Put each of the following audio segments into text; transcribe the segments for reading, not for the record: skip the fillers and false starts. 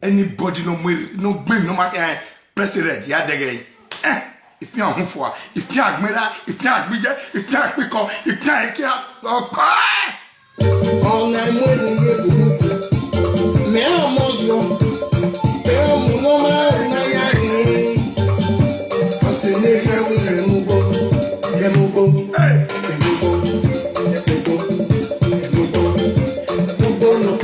Anybody no bring no matter president ya dege if you are for if you are mera if you are big if you are quick if you are here all night morning me almost no ma na ya ni asene ya we remugo hey no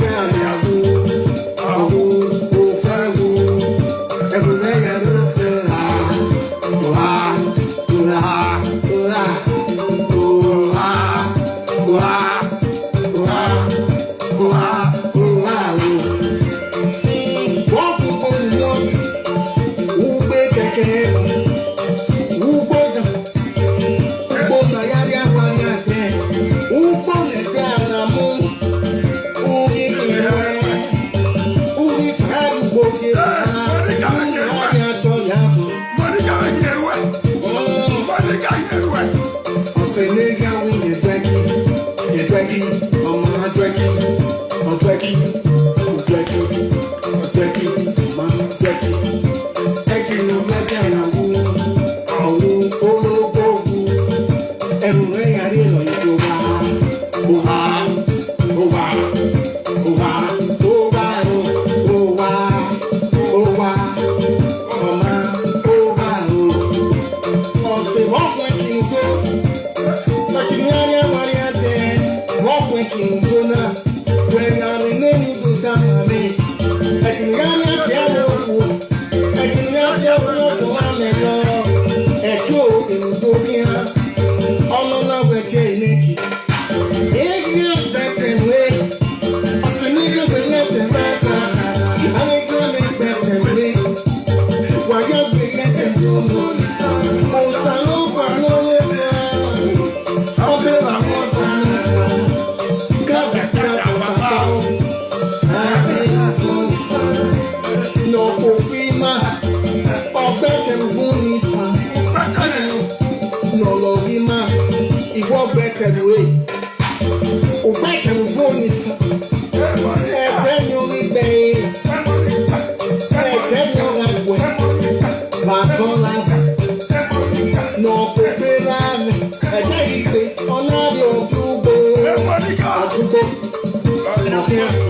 fe ya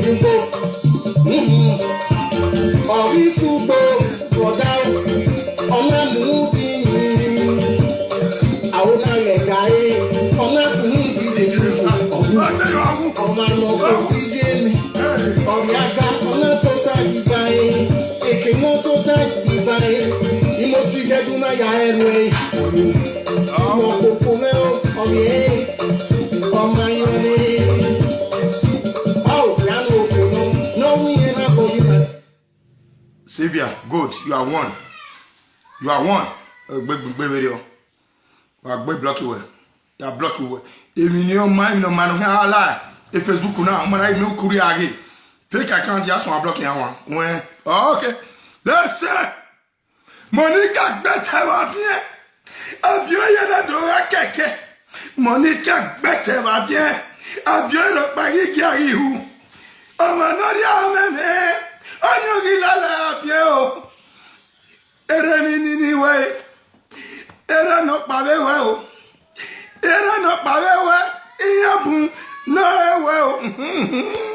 Sylvia, good. You are one. You are one. Big video. Big block you. You are block you. If you know mind, no man, lie. If Facebook now, man, I know Korea again. Fais quelqu'un dit à son bloc et à moi. Ouais. Ok. Laissez. Monica bête va bien. Abieu y a de keke. Monica bête va bien. Abieu le pari qui arrive. On m'a dit à même. On y a la bien. Ere minini ouais. Ere no pavé ouais. Ere no pavé ouais. Iya bu no ouais.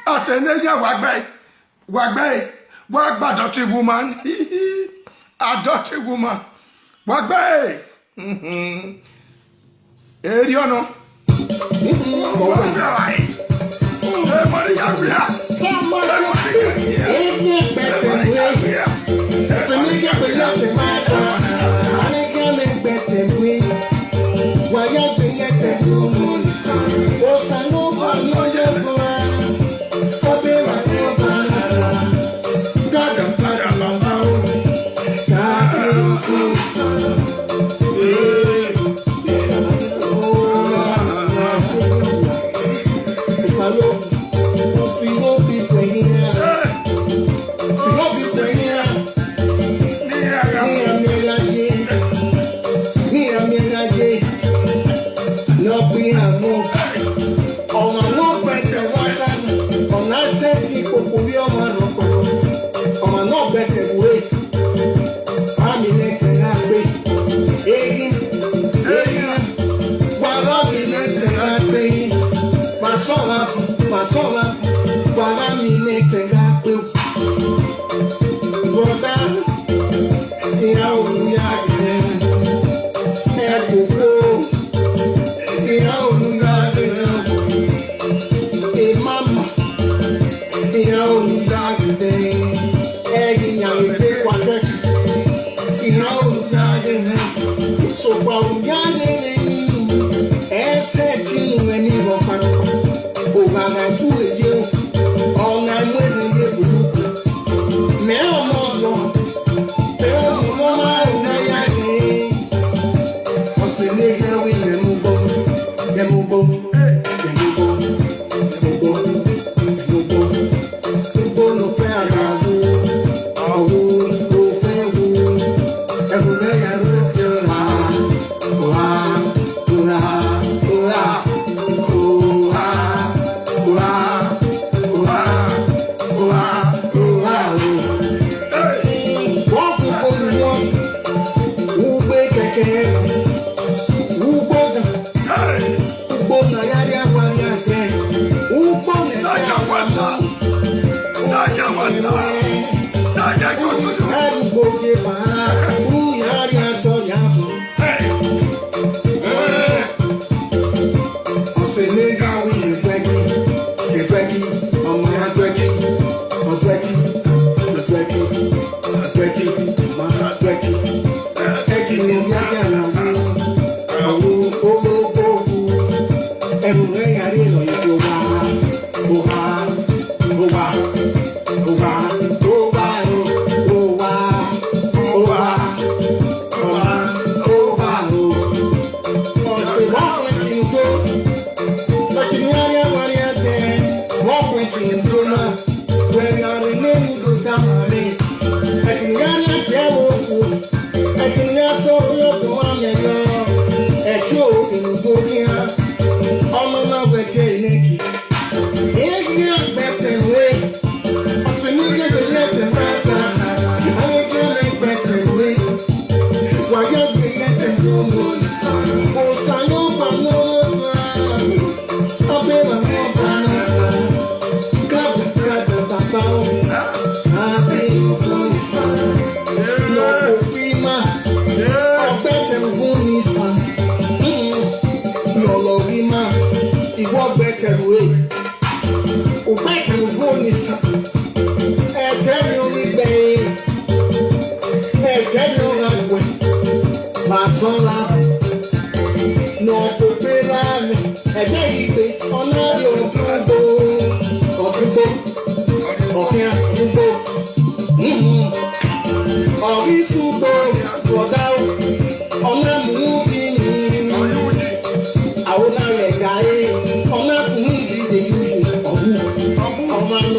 Asenega wagbai, adopted woman, adopted woman, wagbai, Eriono,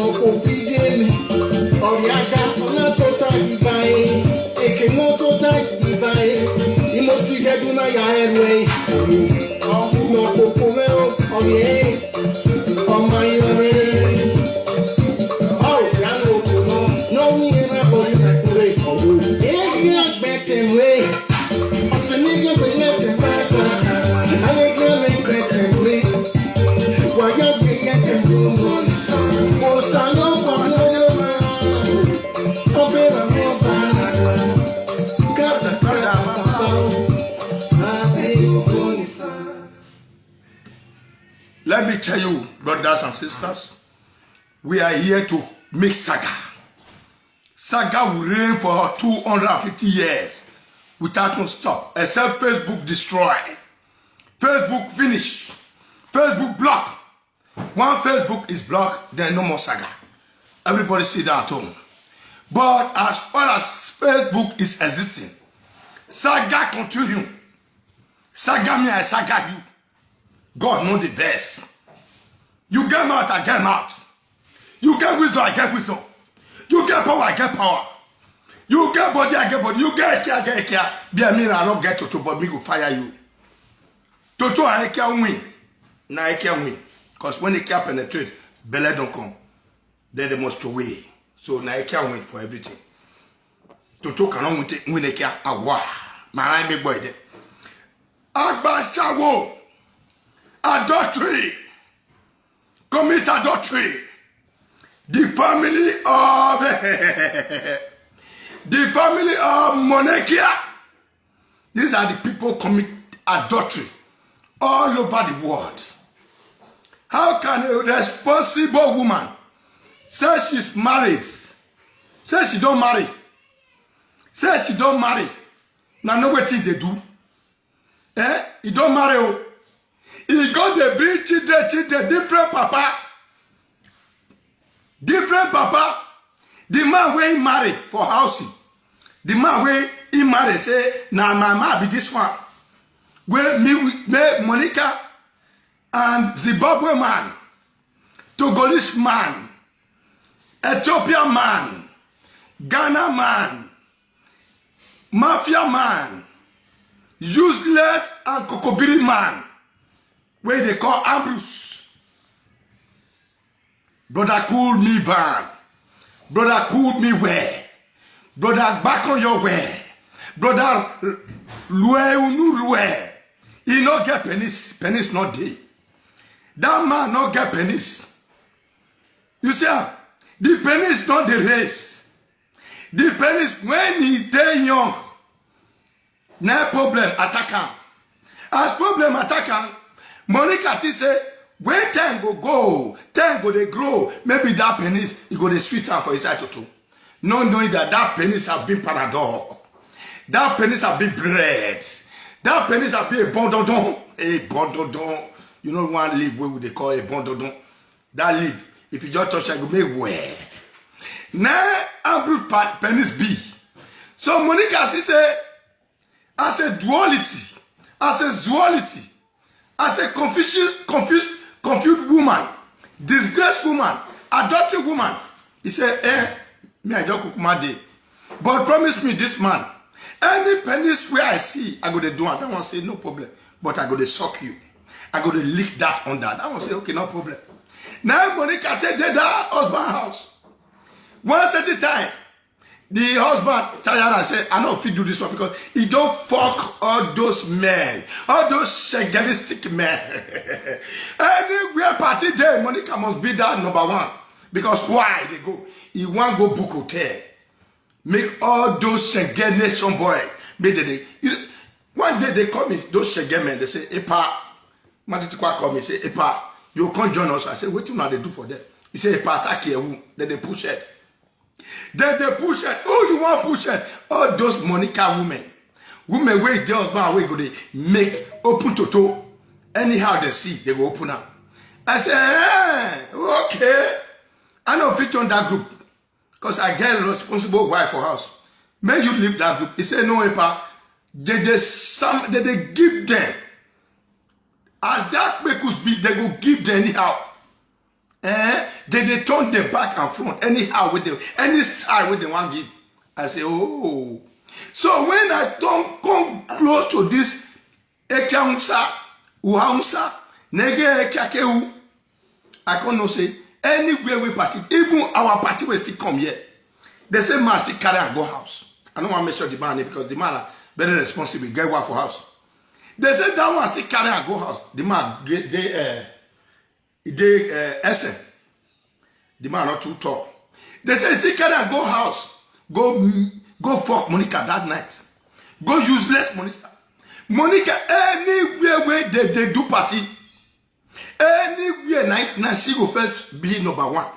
no compije me. Oriaga ona tota dibae. Eke no tota dibae. Imosi geduna ya enwe. No kokore oye. Oh my yore. Oh, ya no we na boy na kure. Oh, eke better way. Ase nigga be let back. I get better way. Why you be let go? Oh, salo pano ma. Opera mo ba. Kada Let me tell you, brothers and sisters, we are here to make saga. Saga will reign for 250 years without no stop, except Facebook destroy. Facebook finish. Facebook block. One Facebook is blocked, then no more saga. Everybody sit down at home. But as far as Facebook is existing, saga continue. Saga me, I saga you. God know the verse. You get mouth, I get mouth. You get wisdom, I get wisdom. You get power, I get power. You get body, I get body. You get care, I get care. Be a mean, I don't get Toto, but me will fire you. Toto, I can't win. Now I can't win. Because when they can't penetrate, belly don't come. Then they must away. So now I can't win for everything. Toto cannot win a care. Awa. My big boy there. Agba Shawo. Adultery. Commit adultery. The family of Monarchia. These are the people commit adultery all over the world. How can a responsible woman say she's married, say she don't marry, say she don't marry, now know what they do? He don't marry. Oh. He got the bring children, different papa. Different papa. The man where he married for housing. The man where he married say, now my man be this one. Where me Monica and Zimbabwe man, Togolese man, Ethiopian man, Ghana man, Mafia man, useless and Kokobiri man, where they call Ambrose. Brother cool me van. Brother cool me where. Brother back on your way. Brother lue unu lue. He no get penis. Penis not day. That man not get penis. You see, the penis not the race. The penis when he day young. No problem attack him. As problem attack him, Monica T say, when time go, time go they grow, maybe that penis, he go the sweet time for his eye to. Not knowing that penis have been panadol. That penis have been bread. That penis have been a bondodon. A bondodon. You know one leaf where they call a bondodon. That leaf, if you just touch it, you make wear. Now, Ambrose penis be. So Monica she say, as a duality, as a zoality, as a confused woman, disgraced woman, adultery woman. He said, me I just cook my day. But promise me this man, any penis where I see, I go to do it. I want to say, no problem. But I go to suck you. I go to lick that on that. I want to say, okay, no problem. Now Monica take that husband house. Once at a time, the husband tired and said, I don't fit do this one because he don't fuck all those men, all those shaganistic men. Anywhere party day, Monica must be that number one. Because why they go? He want go book hotel. Make all those Shege nation boy. One day they call me, those Shege men, they say, Epa, Matitikwa call me, say, Epa, you can't join us. I say, what do you do for them? He say, Epa, attack you. Then they push it. Then they push it. Oh, you want push it? All those Monica women. Women wait their husband wait go they make open toto. Anyhow they see, they go open up. I say, okay. I don't fit on that group. Because I get a responsible wife for house. May you leave that group. He said, no, Epa. They give them. As that makes be, they go give them anyhow. They turn the back and front anyhow with them, any style with the one give. I say, oh. So when I don't come close to this Ekamsa, Uhamsa, Nege Ekakeu, I can't say anywhere we party, even our party will still come here. They say man still carry and go house. I don't want to make sure the man because the man are very responsible, get work for house. They say that one still carry and go house. The man essence. The man not too tall. They say still carry and go house. Go fuck Monica that night. Go useless Monica. Monica anywhere where they do party. Anywhere night she go first be number one.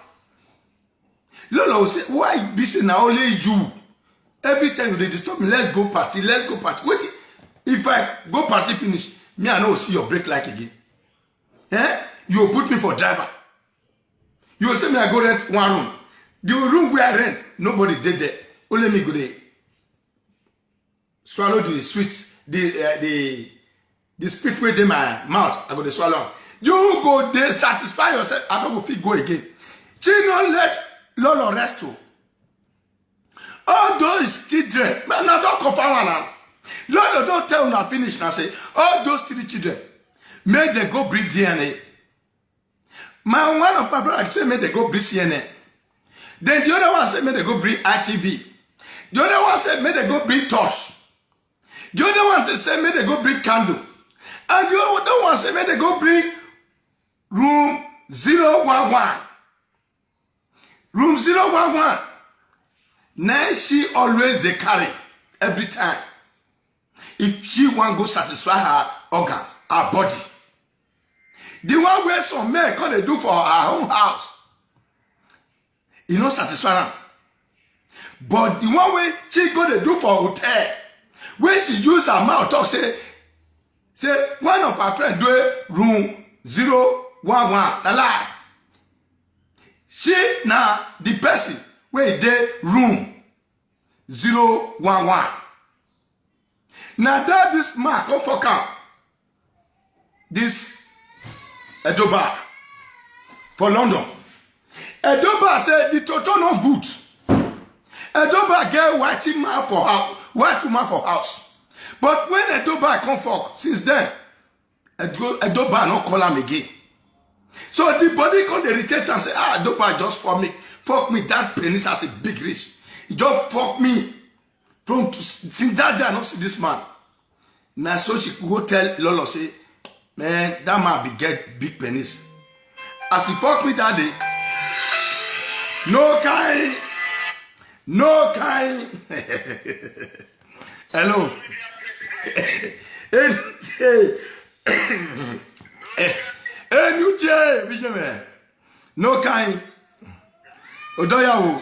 Lola will say, why busy now only you? Every time they disturb me, let's go party. Wait, if I go party finish, me I know see your brake light again. You put me for driver. You will say me I go rent one room. The room where I rent, nobody did there. Only me go there. Swallow the sweets, the spit with in my mouth. I go to swallow. You go there, satisfy yourself. I don't go fit go again. She don't let Lolo rest too. All those children, man, I don't confirm now. Lolo don't tell now finish now say, all those 3 children, may they go breed DNA. One of my brothers say, may they go breed CNN. Then the other one said, may they go breed ITV. The other one said, may they go breed Tosh. The other one said, may they go breed Candle. And the other one said, may they go breed Room 011. Room 011. Now she always they carry every time. If she want go satisfy her organs, her body. The one where some men can they do for her own house. You know satisfy her. But the one way she go they do for hotel. When she use her mouth talk say one of her friends do room 011. Na lie. She now the person where they room 011. Now that this man come for camp. This Edoba for London. Edoba said the total no good. Edoba get white woman for house. But when Edoba come for since then, Edoba no call him again. So the body come the irritate and say, Edoba just fuck me. That penis has a big reach. He just fuck me. Since that day I don't see this man. Now so she could go tell Lolo say, man, that man be get big penis. As he fuck me that day, no kind. Hello. No kind. Odoyawo.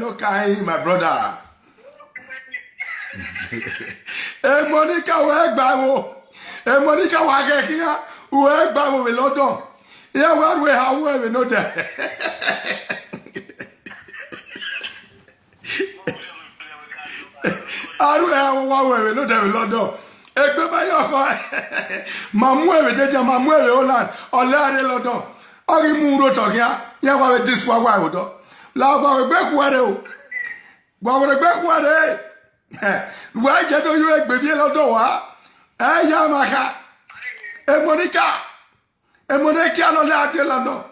No kind, my brother. Monica Monica Wagekia, who egg babo with London. Yeah, what way, how we know that. I don't have one way, we know that with London. Mamwe, Holland, or Larry London. Or you move to here, yeah, this one, why would you? Lava backward. What would a backward, eh? Why can't you egg baby London? Eh, Yamaka. Monica no la de London.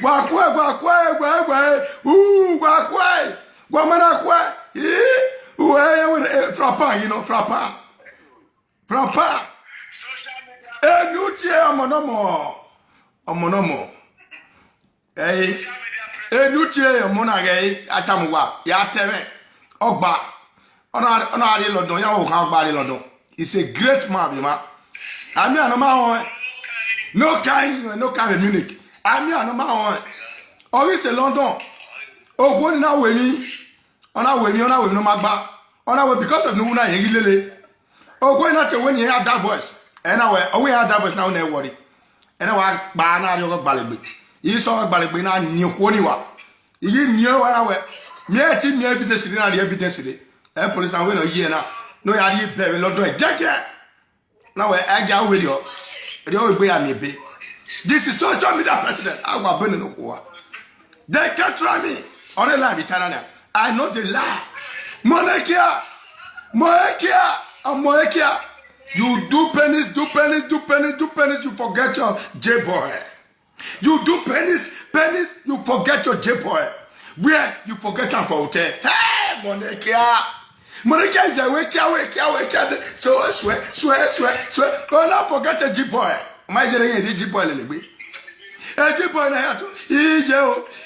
Wakwe. Guamanakwe. Frappant, you know, frappant. Eh, you cheer, monomo. Eh, you cheer, monagay, Atamwa, Yateme, Ogba. On London, Yaho London. He's a great man, man. I'm here no kind of Munich. I'm here oh, it's a London. Oh, what now with me? On our way, no magba. On our way because of Nuna Yelele. Oh, why not when you have that voice? And we have that voice now, no worry. And I want Banana Balibi. You saw Balibina knew Woniwa. You knew what I went. Me evidence in the evidence. And police are winning a year now. No, I didn't play with London. Now I got with you. This is social media president. They can't try me. On the line, I know the lie. Monekia. You do pennies. You forget your J-boy. You do pennies. You forget your J-boy. Where you forget him for hotel. Hey, Monekia is a wake. So swear. Don't not forget the J-boy. My J-boy, a J-boy na yato.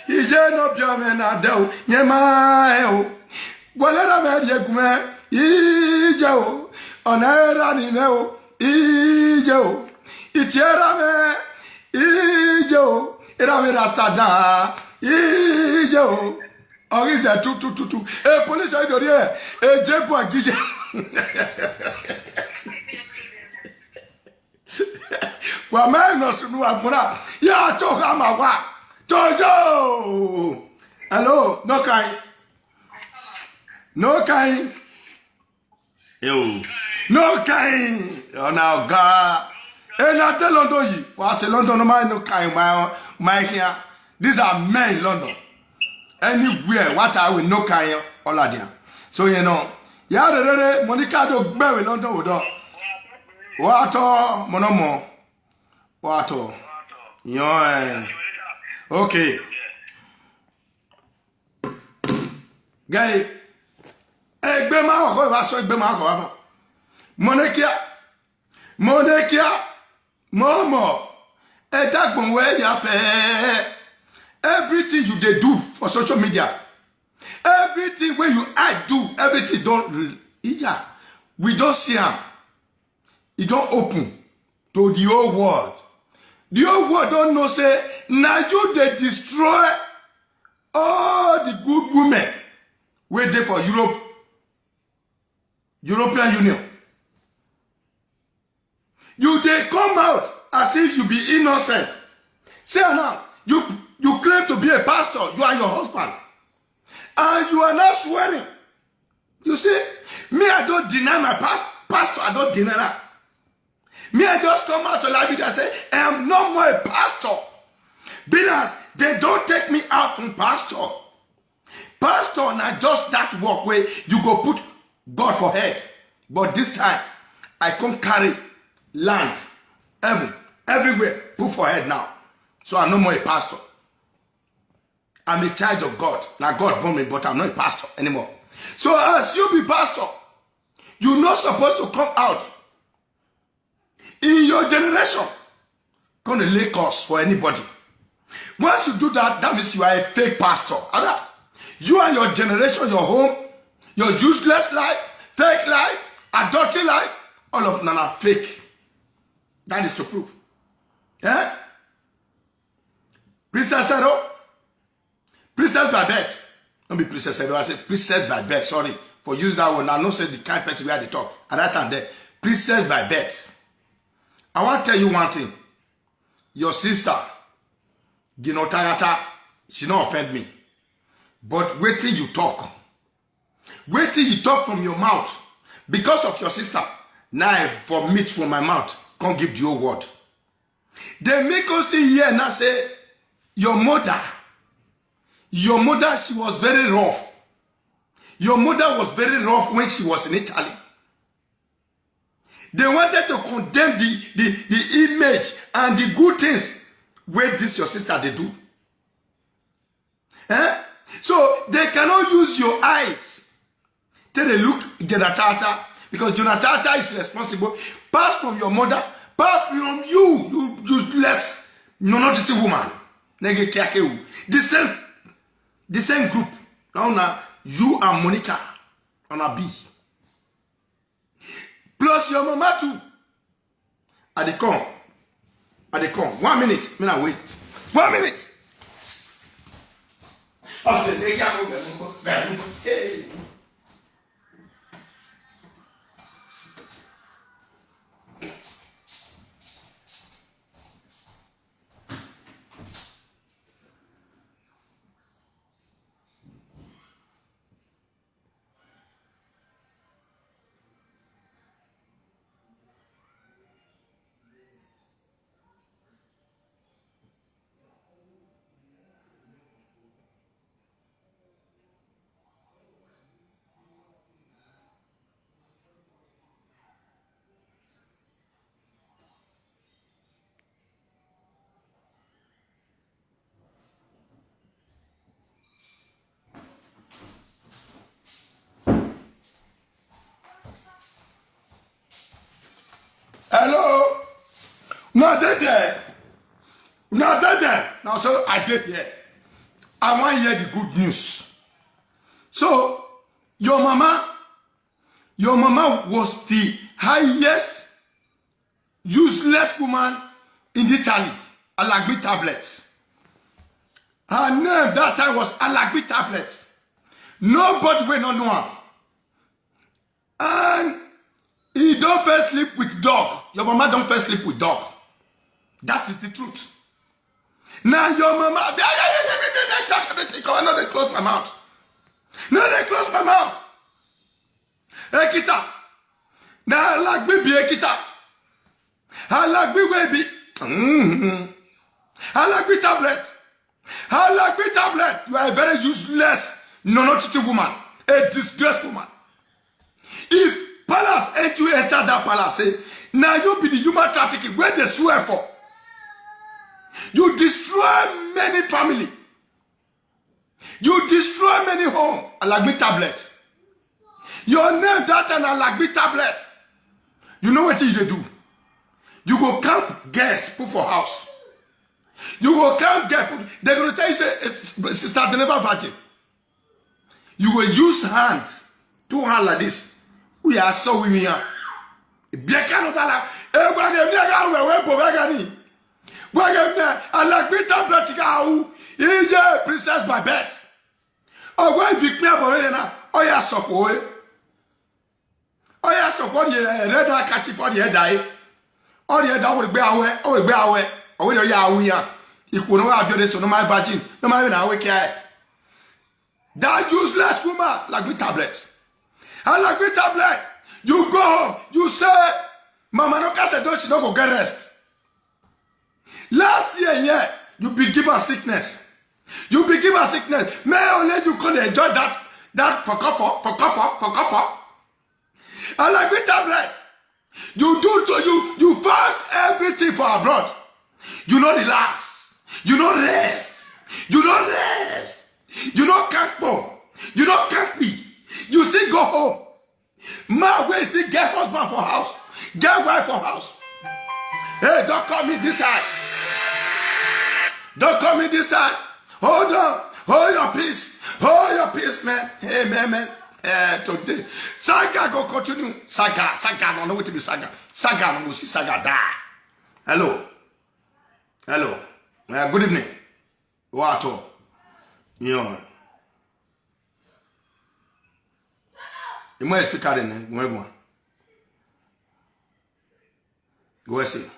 Ije no biome na deo. Nyema Walera me kume. Ije o. Onera ni me o. Ije o. Itiera me. Ije o. Era me rastada. Ije o. Orize tu. E police ayi dori e. E J-boy gije. Wa me no sunu aguna. Ya to ka ma wa. Jojo. Hello, no kind. Yo. No kind. Oh now God. And I tell London you. Well, say London no man no kind my here. These are men in London. Anywhere what I will no kind all of them. So you know. Yeah, the Monica do bury London with dog. Water monomo. Water. Yo. Okay. Guy. Egbe ma ko ba so egbe ma ko ba. Monekia. Momo. E dagbon we ya fe. Everything you dey do for social media. Everything where you I do, everything don't we don't see am. It don't open to the whole world. The whole world don't know say now you they destroy all the good women where they for European Union. You they come out as if you be innocent. Say now, you claim to be a pastor, you are your husband. And you are not swearing. You see, me I don't deny my pastor, I don't deny that. Me I just come out to live video and say, I am no more a pastor. Because they don't take me out from pastor. Pastor now just that work where you go put God for head. But this time, I come carry land, heaven, everywhere, put for head now. So I'm no more a pastor. I'm a child of God. Now God born me, but I'm not a pastor anymore. So as you be pastor, you're not supposed to come out in your generation. Come to lay costs for anybody. Once you do that, that means you are a fake pastor. You and your generation, your home, your useless life, fake life, adultery life, all of them are fake. That is to prove. Yeah? Princess Edo, Princess by birth. Don't be Princess Edo, I said Princess by birth. Sorry for use that one. I know say the kind of person we had to talk. At that time there, Princess by birth. I want to tell you one thing. Your sister, Ginotagata, she not offend me. But wait till you talk. Wait till you talk from your mouth. Because of your sister, now I vomit from my mouth. Can't give the whole word. They make us see here and I say, your mother, she was very rough. Your mother was very rough when she was in Italy. They wanted to condemn the image and the good things where this your sister they do. So they cannot use your eyes till they look Jonathan, because Jonathan is responsible. Pass from your mother, pass from you useless, non-authority woman. The same group. Now you and Monica on a B. Plus your mama too. At the come. 1 minute. Me now wait. 1 minute. I said, hey. tell them. Now, so I did here. I want to hear the good news. So, your mama was the highest useless woman in Italy. Alagbi tablets. Her name that time was Alagbi tablets. Nobody will not know her. And he don't first sleep with dog. Your mama don't first sleep with dog. That is the truth. Now your mama, no, they close my mouth. No, they close my mouth. Ekita. Now I like baby Ekita. I like baby. I like baby tablet. I like baby tablet. You are a very useless, non-authoritative woman. A disgraced woman. If palace and you enter that palace, say, now you be the human trafficking where they swear for. You destroy many family. You destroy many home. Alagbi tablet. Your name that and Alagbi tablet. You know what you do? You go camp guests put for house. You go camp guests. They go tell you say sister they never virgin. You will use hands, 2 hands like this. We are so women here. Bieka no dala. Everybody we Alagbi tablet ka u. Ije princess by birth. Oh, why pick me up already now? Oh, yeah, support. Oh, yeah, support the red eye catch for the head eye. Oh, the head would be away. Oh, be away. Oh, we are we are. If we know how to do this, no my virgin, no my now we care. That useless woman, like with tablets. I like with tablet. You go home, you say, Mama, no can say, don't you go get rest. Last year, yeah, you be given sickness. You be given sickness. May only you can enjoy that for comfort. I like with tablet. You do so you find everything for abroad. You not relax. You not rest. You not rest. You not can't go. You not can't be. You still go home. Man, we still get husband for house. Get wife for house. Hey, don't call me this side. Don't call me this side. Hold on. Hold your peace. Hold your peace, man. Hey, man. Today. Saga go continue. Saga. No know what to be saga. Saga no see saga die. Hello. Good evening. What? You know. You might speak out in it. Go and see.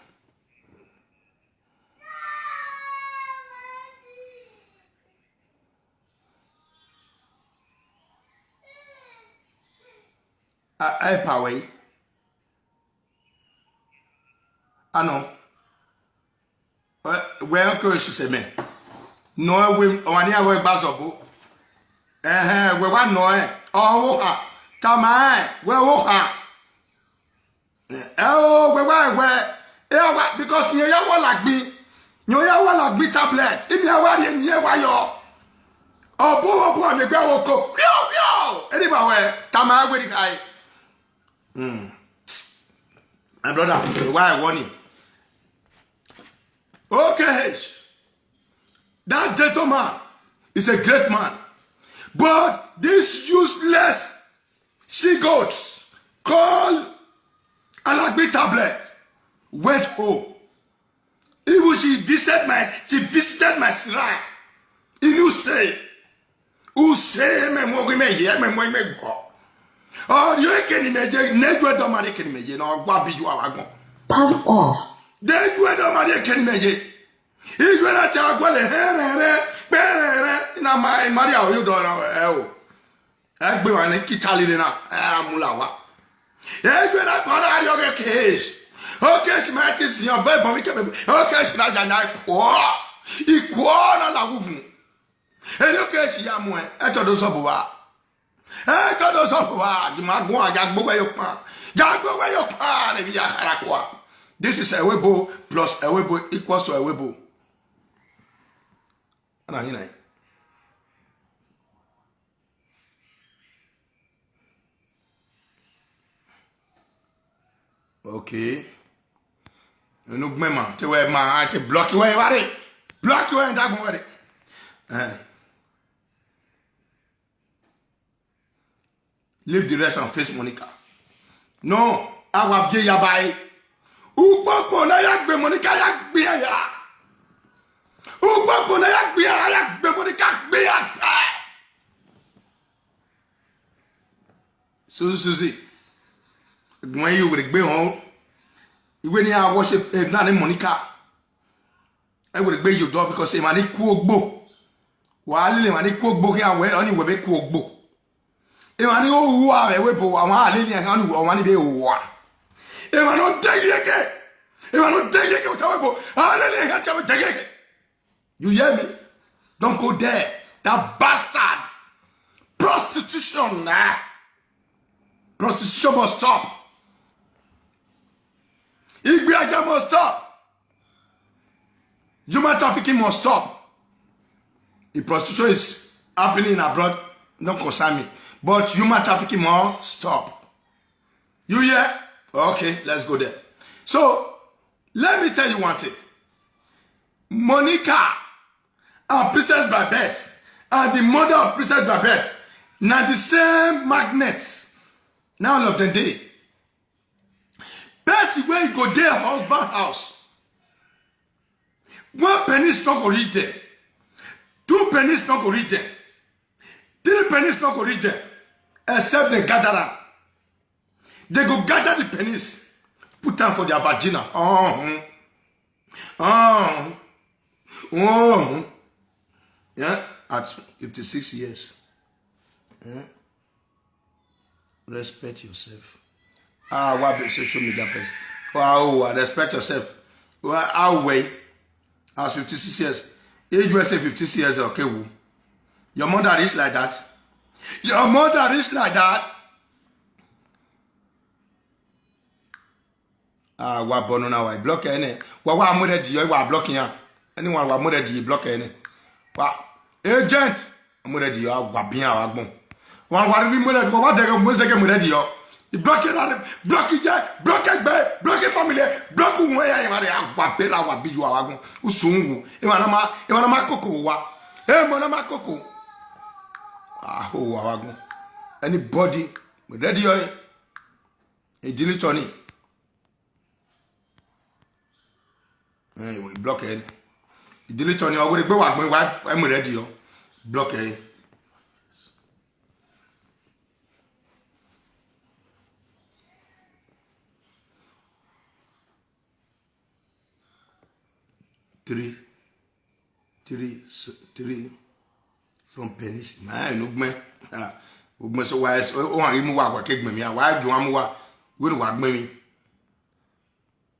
I power. I know. Where could she say me? No, we one year we bazobo. We want no. Oh, come on. Oh, where? Because you are like me. You are like me tablet. If you are in here, why you? Oh, boy, me go go. Yo. Anyway, come on with the guy. My brother, why I want it? Okay. That gentleman is a great man. But this useless she-goats called Alagbi tablet went home. Even she visited my shrine. In Usay me go. Oh, you can imagine, never do money can imagine, or what be you are going. Power off. Then you don't money can imagine. If you are not a well, my Maria, you don't know. I be one Kitali now, Mulawa. If you are not going to have your case. Okay, she might see your bed, but okay, she not a equal on la wound. And okay, she am one at those of you might go and go where you can. Go where you can if you are. This is a webo plus a webo equals to a webo. Okay. You know, man, to where man, I can block you where you are. Block you and that one. Leave the rest and face Monica. No, I will be ya by. Ugbogbo na ya gbe Monica ya gbe ya. Ugbogbo na ya gbe Monica gbe ya. Susie. When you will be home, when you are worship not Monica, I will be your door because a man is cool. While you are cool book here, where only will be cool book. If I know who are a weapon, I want to live and one day war. If I don't take it again, if I don't take it, I'll take it. You hear me? Don't go there. That bastard. Prostitution, nah. Prostitution must stop. Igbiaja must stop. Human trafficking must stop. If prostitution is happening abroad, don't concern me. But human trafficking must stop. You hear? Okay, let's go there. So, let me tell you one thing. Monica and Princess Babette and the mother of Princess Babette, now the same magnets. Now of the day. Best way you go there, husband house. 1 penny is not going to reach there. 2 pennies not going to reach there. 3 pennies not going to reach there. Except they gather them. They go gather the pennies. Put them for their vagina. Yeah, at 56 years. Yeah. Respect yourself. What be social media person? Wow, respect yourself. Well, I'll wait. I was 56 years. Age was 56 years, okay. Your mother is like that. Your mother is like that. What bono now? I block any. What mother do you are blocking her? Anyone what mother do you block any? What agent? Mother do you are wabbing our bone. One what we mother go what they go most again mother do you? You block it, block it, block it, block it family, block it where I am. Wabela wabi you are going. Usungu. Iwanama koko wa. Hey, monama koko. Who are going? Anybody with ready oil? A delete on it. We block it. Delete on it. I will go back. I'm ready. Block it. Three, some pennies. Man, no man. So why? Oh, I move out. What me? Why do I move out? What do I mean?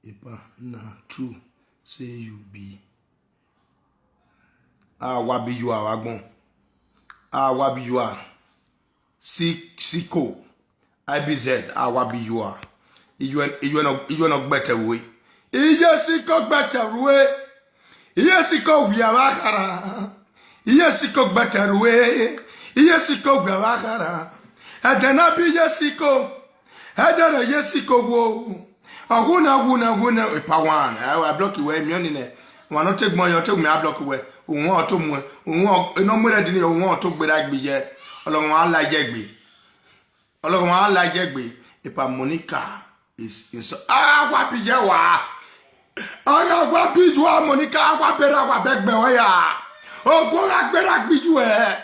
Ipa na true. Say you be. What be you are wagon? What be you are? Siko. IBZ. What be you are? You not better way. Yes, Siko better way. Yesiko wiawakara. Yesiko beterwe. Yesiko wiawakara. Adana bi yesiko. Adana yesiko wo. Aguna ipawan. I block you way mionine. Wano take more you take me I block away. Unwo to mu. Unwo no mo ready ni unwo to gbe dagbe je. Olorun wa la jegbe. Olorun wa la jegbe. Ipa Monica is so wa bi je wa. Aga gwa biju a Monica agwa bera agwa begbe oya. Ogbo agbera biju e.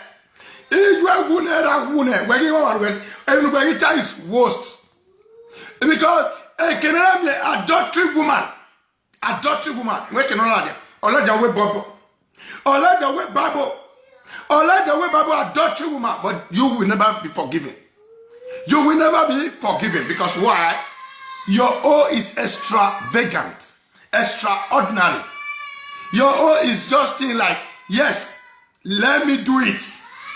Ijwe wune. Wegi wa we. Everybody is worst. Because a Canadian adultery woman. We can all there. Olaja we Bible. Olaja we Bible adultery woman, but you will never be forgiven. You will never be forgiven because why? Your O is extravagant. Extraordinary. Your own is just thing like, yes, let me do it.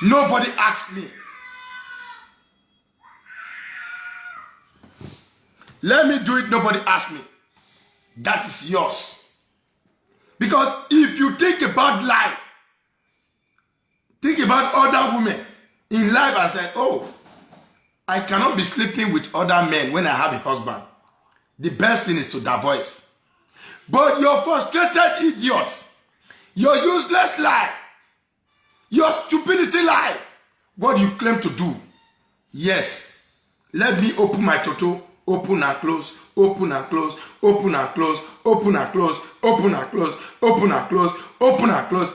Nobody asked me. Let me do it, nobody asked me. That is yours. Because if you think about life, think about other women in life and say, oh, I cannot be sleeping with other men when I have a husband. The best thing is to divorce. But you're frustrated idiot. your useless life, your stupidity life, what you claim to do. Yes, let me open my toto, open and close, open and close, open and close, open and close, open and close, open and close, open and close.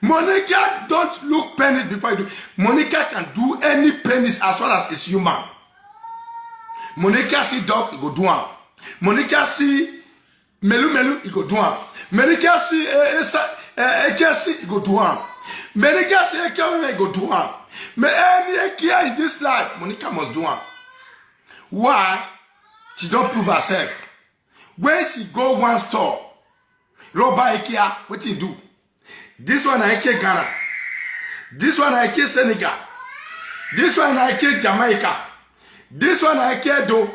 Monica don't look penis before you do. Monica can do any penis as far as it's human. Monica see dog, he go do am. Monica see melu, he go do am. Monica see ekesi, he go do am. Monica see ekesi, he go do am. Me any ekia in this life, Monica must do am. Why? She don't prove herself. When she go one store, Roba Ikea, what you do? This one I Ike Ghana. This one I Ike Senegal. This one I Ike Jamaica. This one I Ike Do.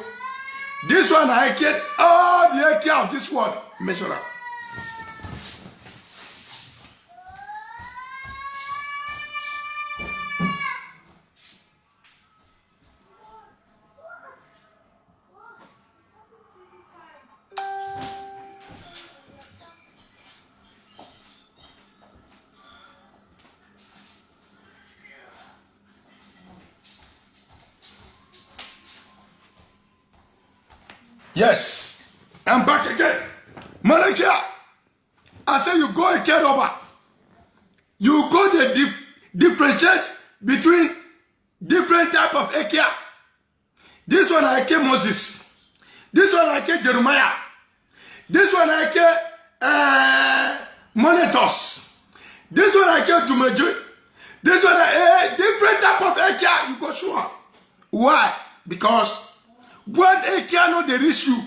This one I Ike all the Ikea of this world. Measure up. Yes, I'm back again. Monica, I say you go and get over. You go to differentiate between different type of Ikea. This one I Ike Moses. This one I Ike Jeremiah. This one I Ike Monetos. This one I Ike Dumeju. This one different type of Ikea. You go sure. Why? Because one Ikea no dey reach you.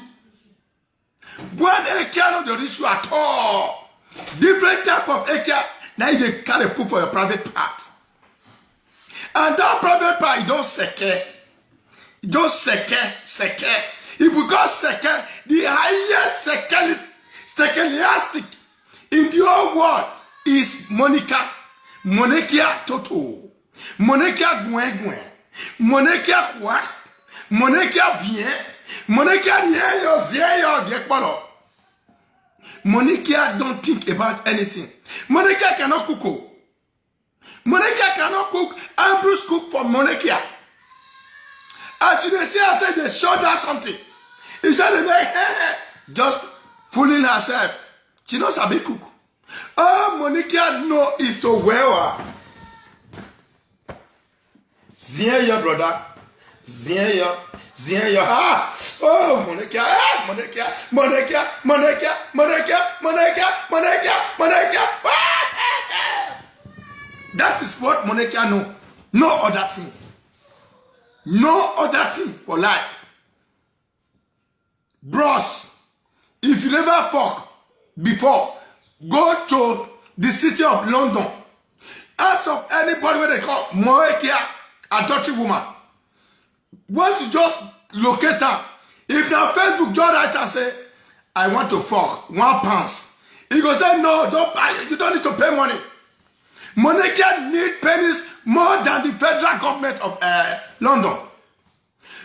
One Ikea no dey reach you at all. Different type of Ikea. Now you dey carry put for your private part. And that private part, you don't seke. You don't seke. If we call seke, the highest sekeliastic in the whole world is Monica. Monica Toto. Monica Gwen. Monica Kwak. Monica vient. Monica vient. Monica don't think about anything. Monica cannot cook. Monica cannot cook. Ambrose cook for Monica. As you see, I said they showed her something. Instead of like, just fooling herself. She knows how to cook. All Monica know is to wear. Zien your brother. Zien your. Oh, Monica. That is what Monica know. No other thing. No other thing for life. Bros, if you never fuck before, go to the city of London. Ask of anybody where they call Monica, a dirty woman. Once you just locate her, if na Facebook just write and say, I want to fuck £1, he go say, no, don't buy, you don't need to pay money. Monica need pennies more than the federal government of London.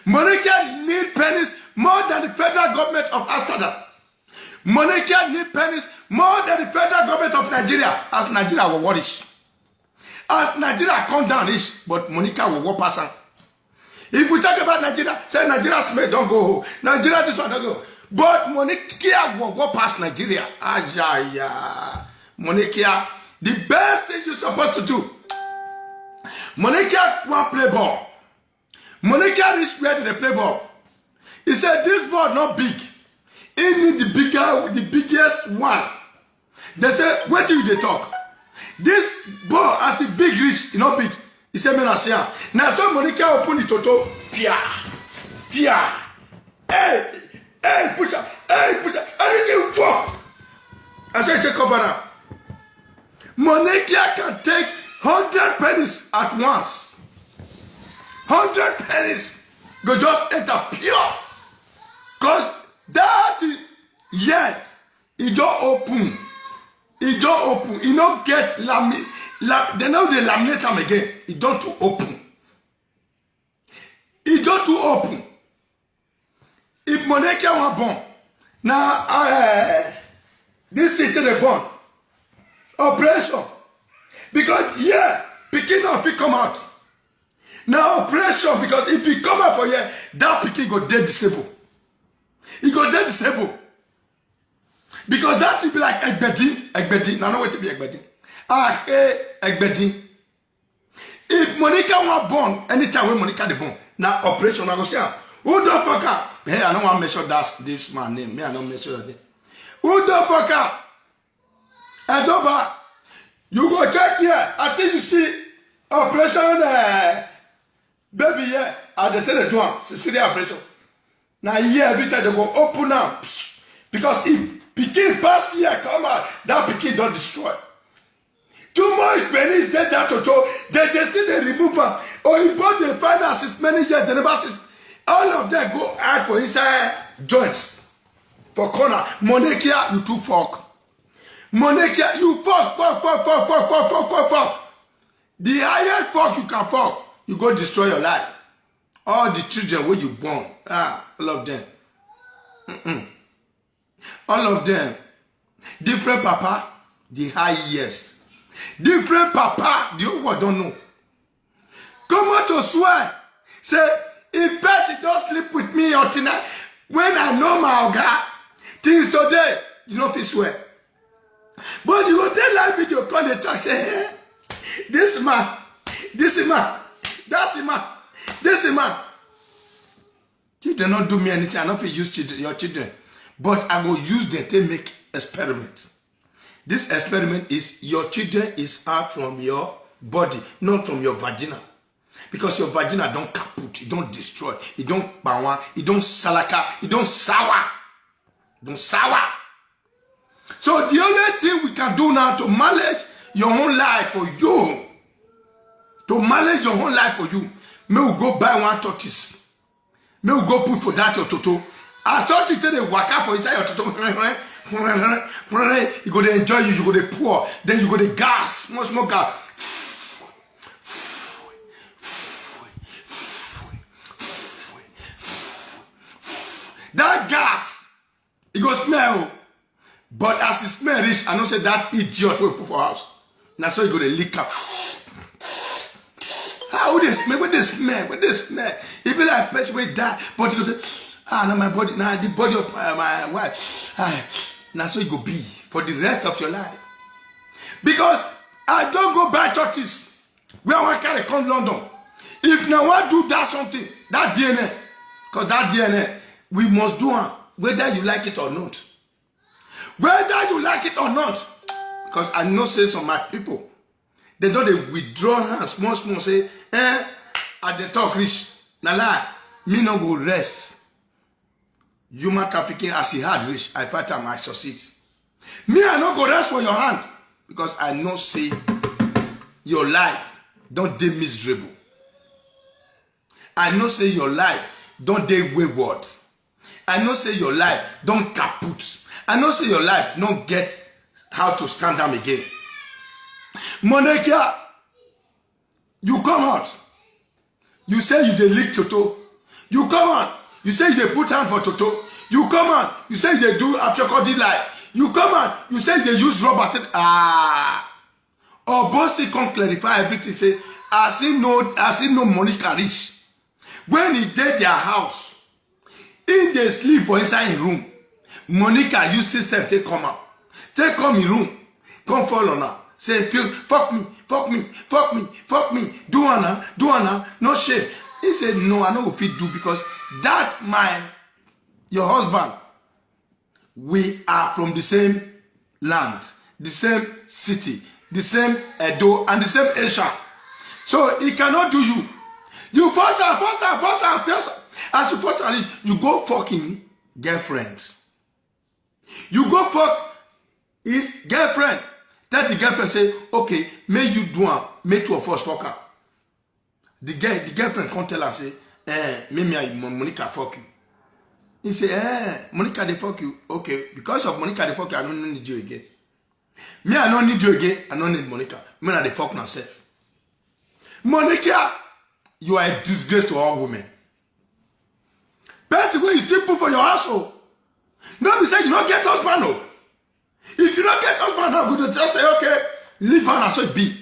Monica need pennies more than the federal government of Amsterdam. Monica need pennies more than the federal government of Nigeria. As Nigeria will worrish. As Nigeria come down rich, but Monica will walk past her. If we talk about Nigeria, say Nigeria smell, don't go. Nigeria this one, don't go. But Monica will go past Nigeria. Monica, the best thing you're supposed to do. Monica want play ball. Monica reach where they play ball. He said this ball not big. He need the biggest one. They say, where do they talk? This ball as a big reach, not big. He said, now so Monica open the toto. Fear. Hey, push up. Everything walk. I said, take over now. Monica can take 100 pennies at once. 100 pennies. Go just enter pure. Because that is yet. It don't open. It don't get laminate. They know they laminate them again. It don't too open. It don't too open. If Monica want born, now This is the born. Operation. Because yeah, pikin now fit come out. Now operation, because if he come out for here, that pikin go dead disabled. He go dead disabled. Because that will be like Egbedi. Now know what to be Egbedi. Ah, hey, Egbedi. If Monica want born, anytime when Monica the born, now operation, I go say, who the fuck up? Hey, I don't want to make sure that's this man's name. Me, I don't make sure that name. Who the fuck up? Adoba, you go check here. I think you see operation baby here. I dey tell the one, Sicilian operation. Now here every time they go open up. Because if pikin pass here, come out, that pikin don't destroy. Too much penis dead that toto. They still they remove her. Or if both the finances many years, they never see. All of them go out for inside joints. For corner. Monekia, you too fuck. Monekia, you fuck. The highest fuck you can fuck, you go destroy your life. All the children where you born, all of them. All of them. Different papa, the highest. Different papa, the whole world don't know. Come on to swear. Say, if person don't sleep with me or tonight, when I know my oga, things today, you know if you swear. But you go tell that video, call the talk, say, hey, this man, that's the man, this is man. Children don't do me anything, I don't feel use your children. But I will use them to make experiments. This experiment is your children is out from your body, not from your vagina. Because your vagina don't kaput, it don't destroy, it don't bawa, it don't salaka, it don't sour. It don't sour. So the only thing we can do now to manage your own life for you, to manage your own life for you, may we go buy one tortoise. May we go put for that your toto. I thought you tell the waka for inside your toto. You go to enjoy you go to pour, then you go to gas, much more gas. That gas, it go smell. But as it smell rich, I don't say that idiot will put for house. Now so you go to lick up. How would they smell? What they smell? What they smell? It be like person will die, but you go to now my body, now the body of my wife. Now so you go be for the rest of your life. Because I don't go buy churches where I carry come London. If now I do that something, that DNA, because that DNA, we must do it, whether you like it or not. Whether you like it or not. Because I know say some of my people, they know they withdraw hands, small, say, at the talk rich. Now lie, me no go rest. Human trafficking as he had rich, I fight him, I succeed. Me, I no go rest for your hand. Because I know say, your life don't dey miserable. I know say your life don't dey wayward. I know say your life don't kaput. I know say your life don't get how to stand down again. Monekia, you come out. You say you dey lick Toto. You come out. You say you dey put hand for Toto. You come out. You say you dey do after life. You come out. You say you dey use rubber. Or Bosti come clarify everything. Say, as he no Monica rich. When he did their house, in they sleep for inside a room. Monica use system take come out. Take come in room. Come fall on her. Say, fuck me. Do Anna, no shame. He said, no, I know what we do because that your husband, we are from the same land, the same city, the same Edo, and the same Asia. So he cannot do you. You force her. As you force her, you go fucking girlfriend. You go fuck his girlfriend. Tell the girlfriend say, okay, may you do one, may two of us fuck her. The girlfriend come tell her say, me Monica fuck you. He say, Monica they fuck you. Okay, because of Monica they fuck you, I don't need you again. Me, I don't need you again, I don't need Monica. Me, I they fuck myself. Monica, you are a disgrace to all women. Basically, you still put for your household. Don't be saying you don't get husband, no. If you don't get husband now, good, just say, okay, leave her and so it be.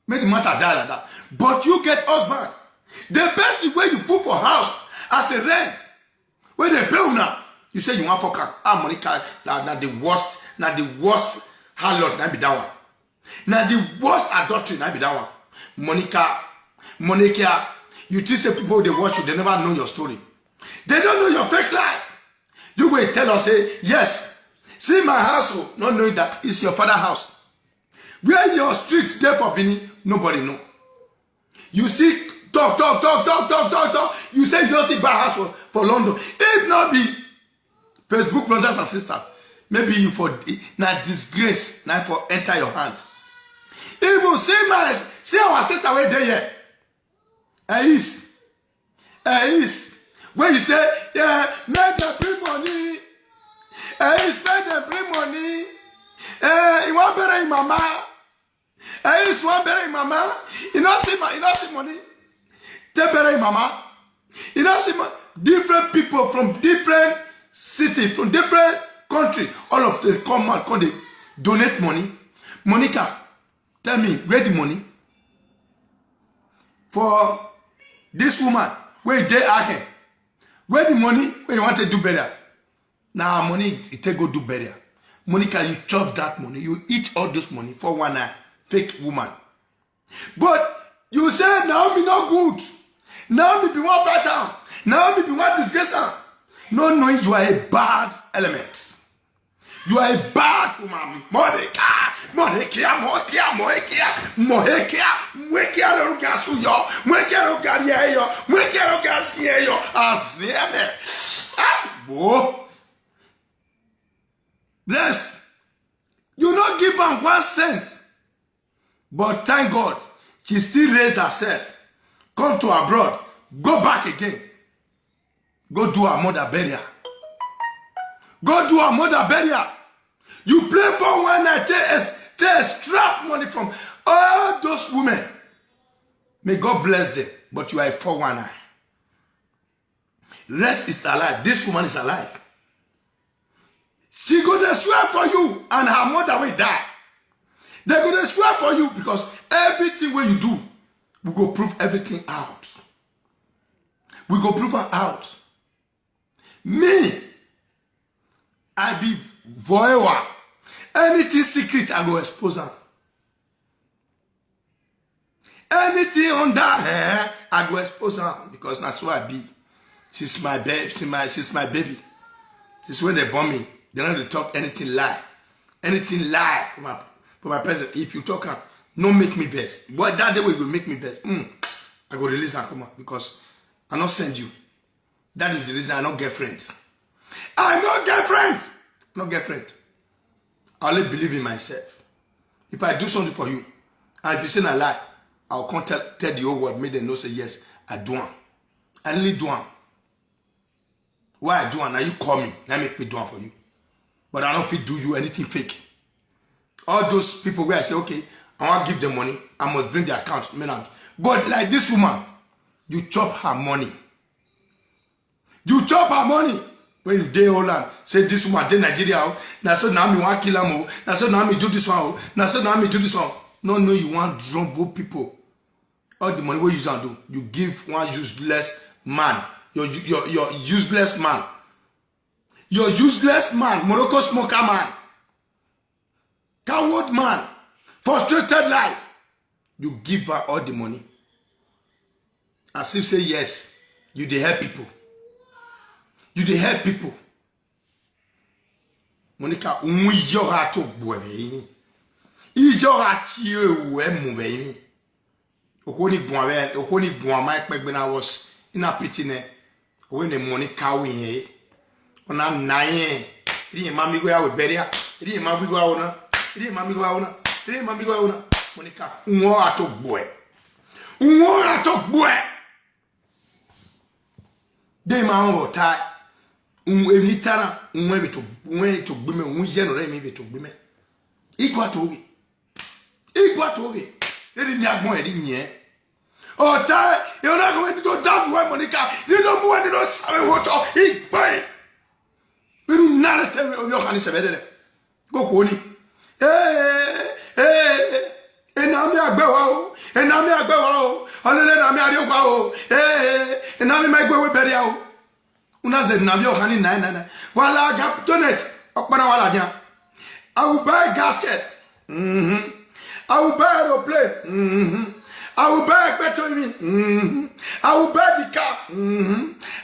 Make the matter die like that. But you get husband. The person where you put for house as a rent, where they pay now, you say you want for car. Monica, now the worst harlot, now be that one. Now the worst adultery, now be that one. Monica, you think say people they watch you, they never know your story. They don't know your fake life. You will tell us, say, yes, see my house, not knowing that it's your father's house. Where your street there for Benin, nobody know. You see, talk. You say you don't think buy house for London. If not be Facebook brothers and sisters, maybe you for now disgrace, now for enter your hand. Even see our sister where they here. Is when you say, yeah, make them bring money. Make them bring money. You want better in mama. You want better in mama. You don't see money. Take better in mama. You don't see different people from different cities, from different countries. All of them come out, they donate money. Monica, tell me, where the money? For this woman, where they are, where the money, where you want to do better? Now money, you take go do better. Monica, you chop that money, you eat all those money for one night, fake woman. But you say Naomi not good. Naomi be one pattern. Naomi be one disgrace. No knowing you are a bad element. You are a bad woman. Monica, bless. You not give her 1 cent. But thank God, she still raised herself. Come to abroad. Go back again. Go do her mother burial. Go do her mother burial. You play for one night, take strap money from all those women. May God bless them. But you are a 419. Rest is alive. This woman is alive. She go to swear for you and her mother will die. They go to swear for you because everything what you do, we go prove everything out. We go prove her out. Me, I be voyeur. Anything secret, I go expose her. Anything under her, I go expose her because that's who I be. She's my baby. She's my baby. This is when they born me. They don't talk anything lie. Anything lie for my present. If you talk her, no make me vex. But that day will make me vex. I go release her come out because I not send you. That is the reason I not get friends. I not get friends. Not get friends. I only believe in myself. If I do something for you, and if you say I lie, I'll come tell the whole world, make them know say yes, I do one. I really do one. Why I do one? Now you call me, now make me do one for you. But I don't fit do you anything fake. All those people where I say, okay, I want to give them money, I must bring the account. But like this woman, you chop her money. You chop her money. When you day Holland, say this woman, day Nigeria, now so now me want kill her, now so now me do this one, now so now me do this one. No, you want drumbo people. All the money what you do, you give one useless man. Your useless man. Your useless man, Morocco smoker man. Coward man. Frustrated life. You give her all the money. As if say yes, you dey help people. You dey help people. Monica, unwijora to bweveni. Ijora tiye uwe mweveni. Okoni gwa Mike Megbena was in a pitine. When the money cow in on a nine. Didn't mammy go out with Beria. Didn't mammy go out. Didn't mammy go out. Didn't mammy go out. Monica, unwa to boy. Unwa to boy. They man will tie. Unitana, unwe to women, un generate me to women. Equal to me. Equal to me. They didn't have more in here. Oh, tie, you're not going to go down to where Monica. You don't want to know what eat by. We do not tell me of your honey. Go koni. Enami agbewa o. Enami agbewa o. Olele nami adiokwa o. Enami maigwe beria o. Una ze nami o hani na. Wala gap donate. Okpana wala dia. I will buy gasket. I will buy aeroplane. I will buy a petrol. I will buy the car.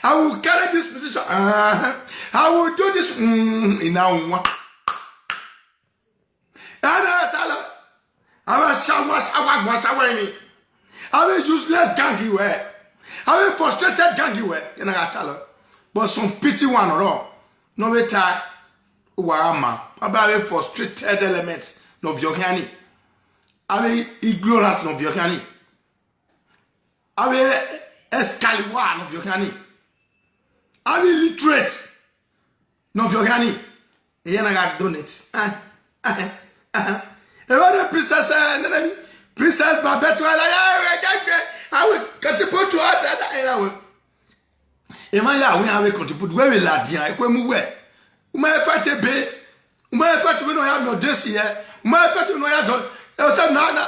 I will carry this position. I will do this. In our one. I will shower. I will useless gangy way. I will frustrated gangy way. But some pity one or all. No better. Wama. I will frustrated elements. No biokani. I will ignorance. No biokani. I will escaliwa. No biokani. I will literate. No biokani. I got donate. The princess Babette, I will contribute to her. Emmanuel, we have contribute where we la dia. I will move. Uma fete be. Uma fete we no have no this here. Uma fete no have done. Else na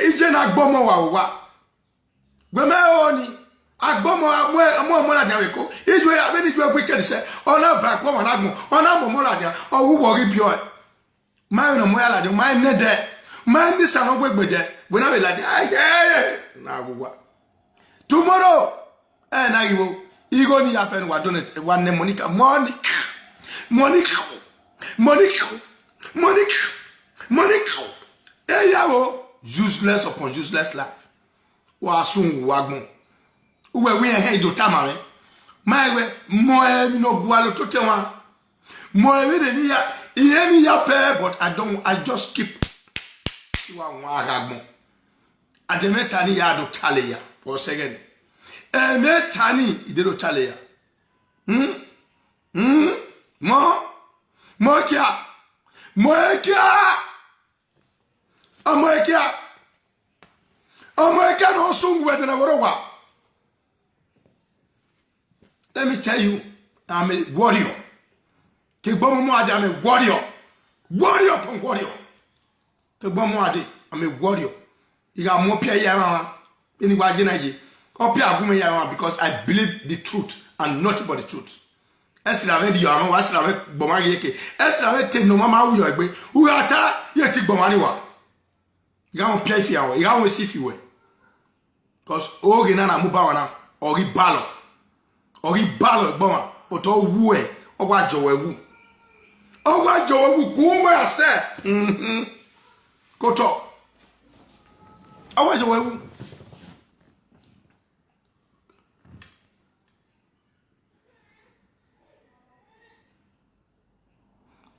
ije na agbomo wa. We me oni agbomo mo la dia we ko. Ijo ya be ni jo wicked say. Ona bra ko wana agbo. Ona mo la dia. O wu wori bi o. My no moya la de my ne de my ni sa no gbegbede we na we la de na agwa tomorrow na igo ni ya fen wa donate wa ne Monica money yawo useless upon useless life wa sun wa gbon we he do tama me my we mo e no gwa lo to te wa mo e de ni ya Ieni ya pay, but I just keep one agamo. Ademetani ya do taleya for a second. Emetani idero taleya. Mokia no sung wet na worowa. Let me tell you, I'm a warrior. I'm a warrior. Warrior upon warrior. I'm a warrior. You got more pay yawa. Because I believe the truth and nothing but the truth. Eslavedi yawa, Eslavedi bomari yeke. Eslavedi no mama uyo egbe. Uata yeti bomani wa. You got more pay fi yawa. You got more see fi we. Because ogena na mubawana ori balo boma. Oto wuwe. Owa jowe wu. Oh, what Joe Kuma said. Go talk. Oh, what Joe.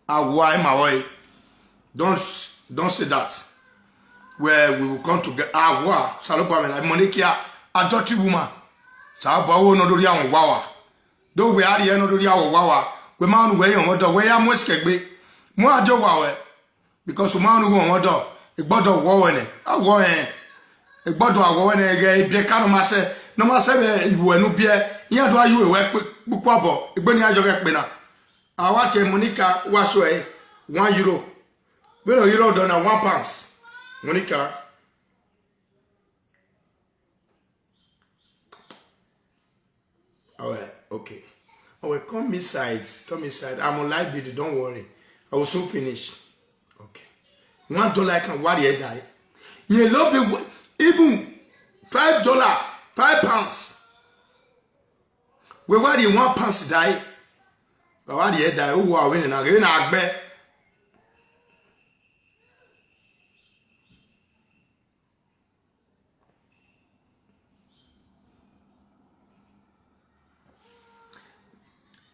Why my way? Don't say that. Where we will come together. Wow. Salopame like Monikia, adopted woman. Sabawo no do ya wawa. Though we are the end of the hour wawa. We man way on the way I'm weskegbe. Mo ajo wa we because man who on odo e gbodo wo we ne awo e gbodo awo we ne ge bi ka no ma se be iwu enu bi e yan do ayu e we pupo abo egbeni ajo ge pe na awa che Monica wa so e €1 we no euro do na £1 Monica okay. I will come inside. I'm on live video, don't worry. I will soon finish. Okay. $1 can worry die. You love it even $5, £5. We worry £1 die. We worry die. Who are winning? I'm going to bet.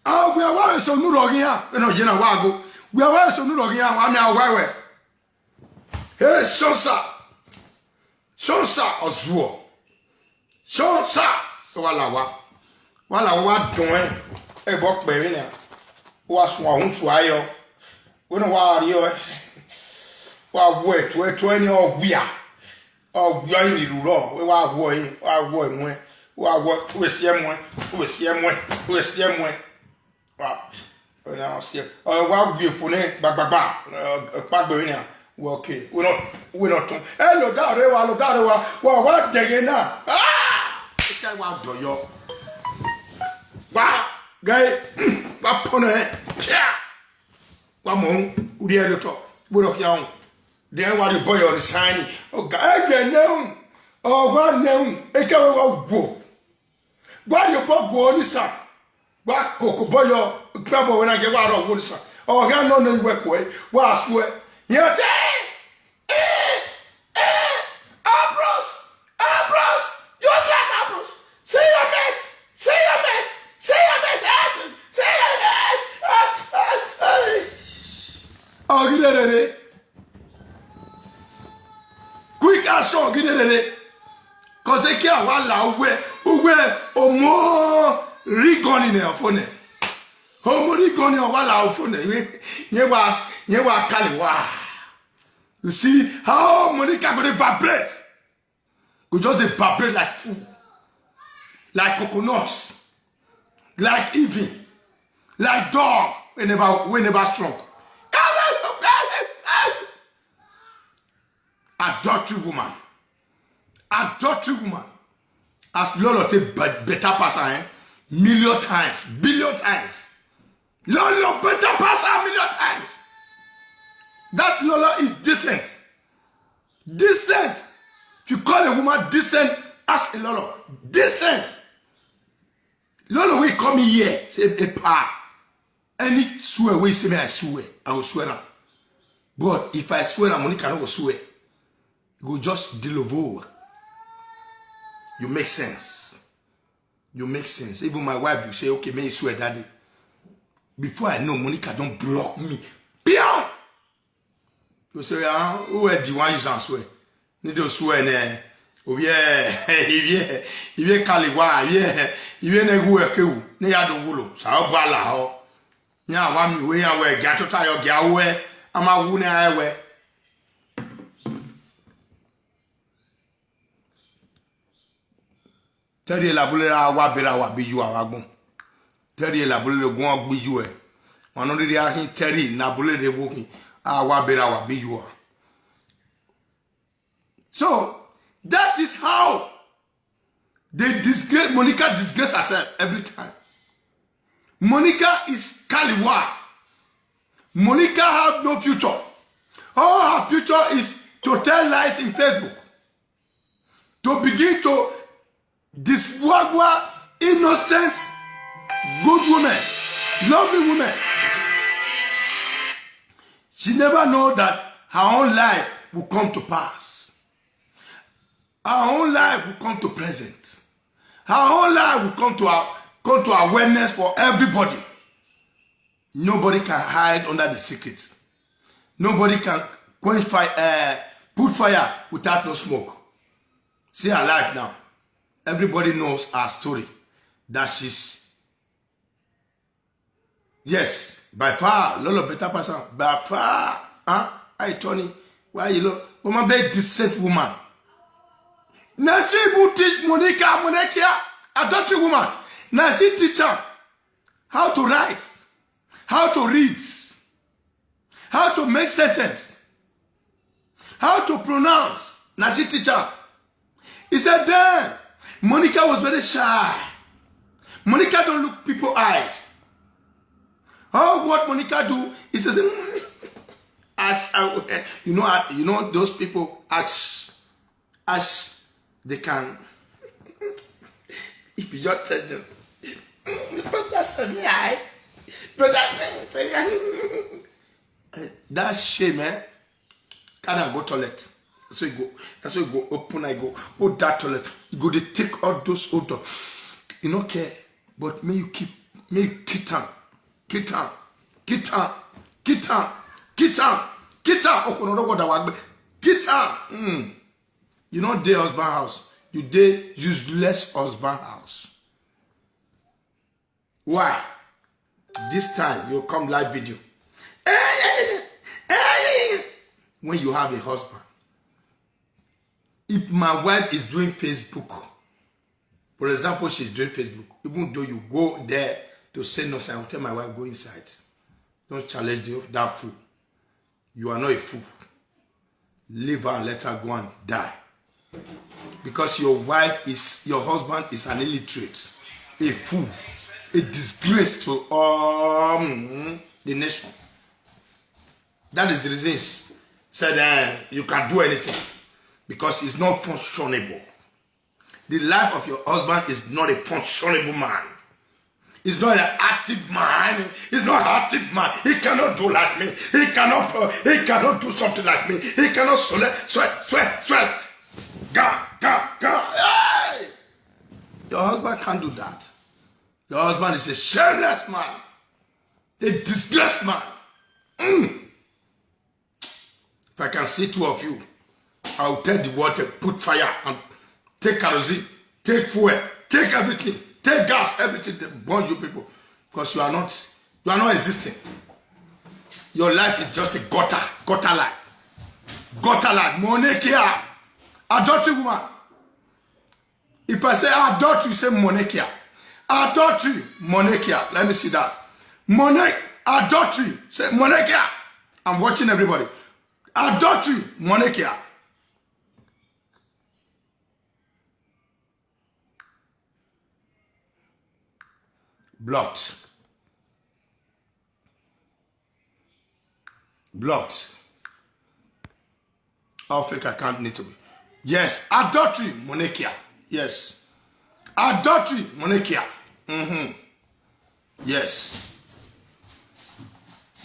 Oh, we are worried so no logging here. No, you know, wago. We are worried so no logging here. I'm now away. Hey, Shonsa, Ozuo. Shonsa, wala wa doing a book baby now. Was one to ayo. We know why you are wait, 20 or we are. Oh, we are in the law. We are going, we are what to a CM1, to a CM1, to a CM1. Now see, what we for ne ba quite doing now. Well, okay, we're not. Hello, Darewa, what again now? Ah, it's like what do you? Wow, guy, what pone? Yeah, what mon? We are the top. We're not young. Then what the boy on the shiny? Oh, guy, no. Oh, what no? It's a go. What you bought go on the sun? What cocoa boy? Grandma, when I get out of Woodson. Oh, I don't know work way. Well, I swear. Yeah, Abros, you just Abros. Say your mate, say your mate, say your mate, say your mate. Oh, get it. Quick action, get it. Cause they can't allow where, more rigon in their phone. Homori goni wala ofone ye was kaliwa. You see how Monica go dey vibrate? We just dey vibrate like food, like coconuts, like Evie, like dog whenever strong. Adultery woman. As Lolo take better person, million times, billion times. Lolo better pass a million times. That Lola is decent. Decent. If you call a woman decent, ask a Lolo. Decent. Lolo will come here, say a pa. Any swear we say me I swear. I will swear now. But if I swear now, Monica no go swear. You go just deal over. You make sense. You make sense. Even my wife, you say, okay, may you swear daddy. Before I know, Monica don't block me. Beyond. You say, who are the one you can swear? Need to swear, ne? Oh, yeah, if you call it why, yeah, if you never work, you never do wulo. So I'll bala. Yeah, one way I wear, get to tie your girl wear. I'm a woman I wear. Tell you la boule la wa bera wa bi you awagbon. Tell you la boule le gon gbi you e. One only the akin Terry na boule de woki wa bera wa bi you. So that is how they disgrace Monica disgrace herself every time. Monica is Kaliwa. Monica have no future. All her future is to tell lies in Facebook. To begin to diswagwa innocent, good woman, lovely woman. She never know that her own life will come to pass. Her own life will come to present. Her own life will come to awareness for everybody. Nobody can hide under the secrets. Nobody can quench fire, put fire without no smoke. See her life now. Everybody knows her story. That she's, yes, by far, Lolo better person. By far, I Tony, why you look? Woman, be decent woman. Now she will teach Monica, adultery woman. Now she teach her how to write, how to read, how to make sentence, how to pronounce. Now she teach her. He said, damn, Monica was very shy. Monica don't look people eyes. Oh, what Monica do? He says, you know those people, ash, they can, if you just tell them, but that's a lie. But that's that shame, Can I go toilet? So you go. That's why you go open. I go. Oh, that toilet. You go. They take all those odor. You don't care. But may you keep. May you keep on. Oh, no, no, no, get on. You know, day husband house. You day useless husband house. Why? This time you come live video. When you have a husband. If my wife is doing Facebook, for example, she's doing Facebook, even though you go there to say no, I will tell my wife, go inside. Don't challenge that fool. You are not a fool. Leave her and let her go and die. Because your husband is an illiterate, a fool, a disgrace to the nation. That is the reason he said you can do anything. Because it's not functionable. The life of your husband is not a functionable man. He's not an active man. He's not an active man. He cannot do like me. He cannot do something like me. He cannot sweat. Hey! Your husband can't do that. Your husband is a shameless man. A disgraced man. If I can see two of you, I will tell the world to put fire and take kerosene, take fuel, take everything, take gas, everything to burn you people. Because you are not existing. Your life is just a gutter life. Gutter life. Monekia. Adultery woman. If I say adultery, you say monekia. Adultery, monekia. Let me see that. Adultery, say monekia. I'm watching everybody. Adultery, monekia. Blocked. All fake account need to be. Yes, adultery, monekia. Yes. Adultery, monekia. Yes.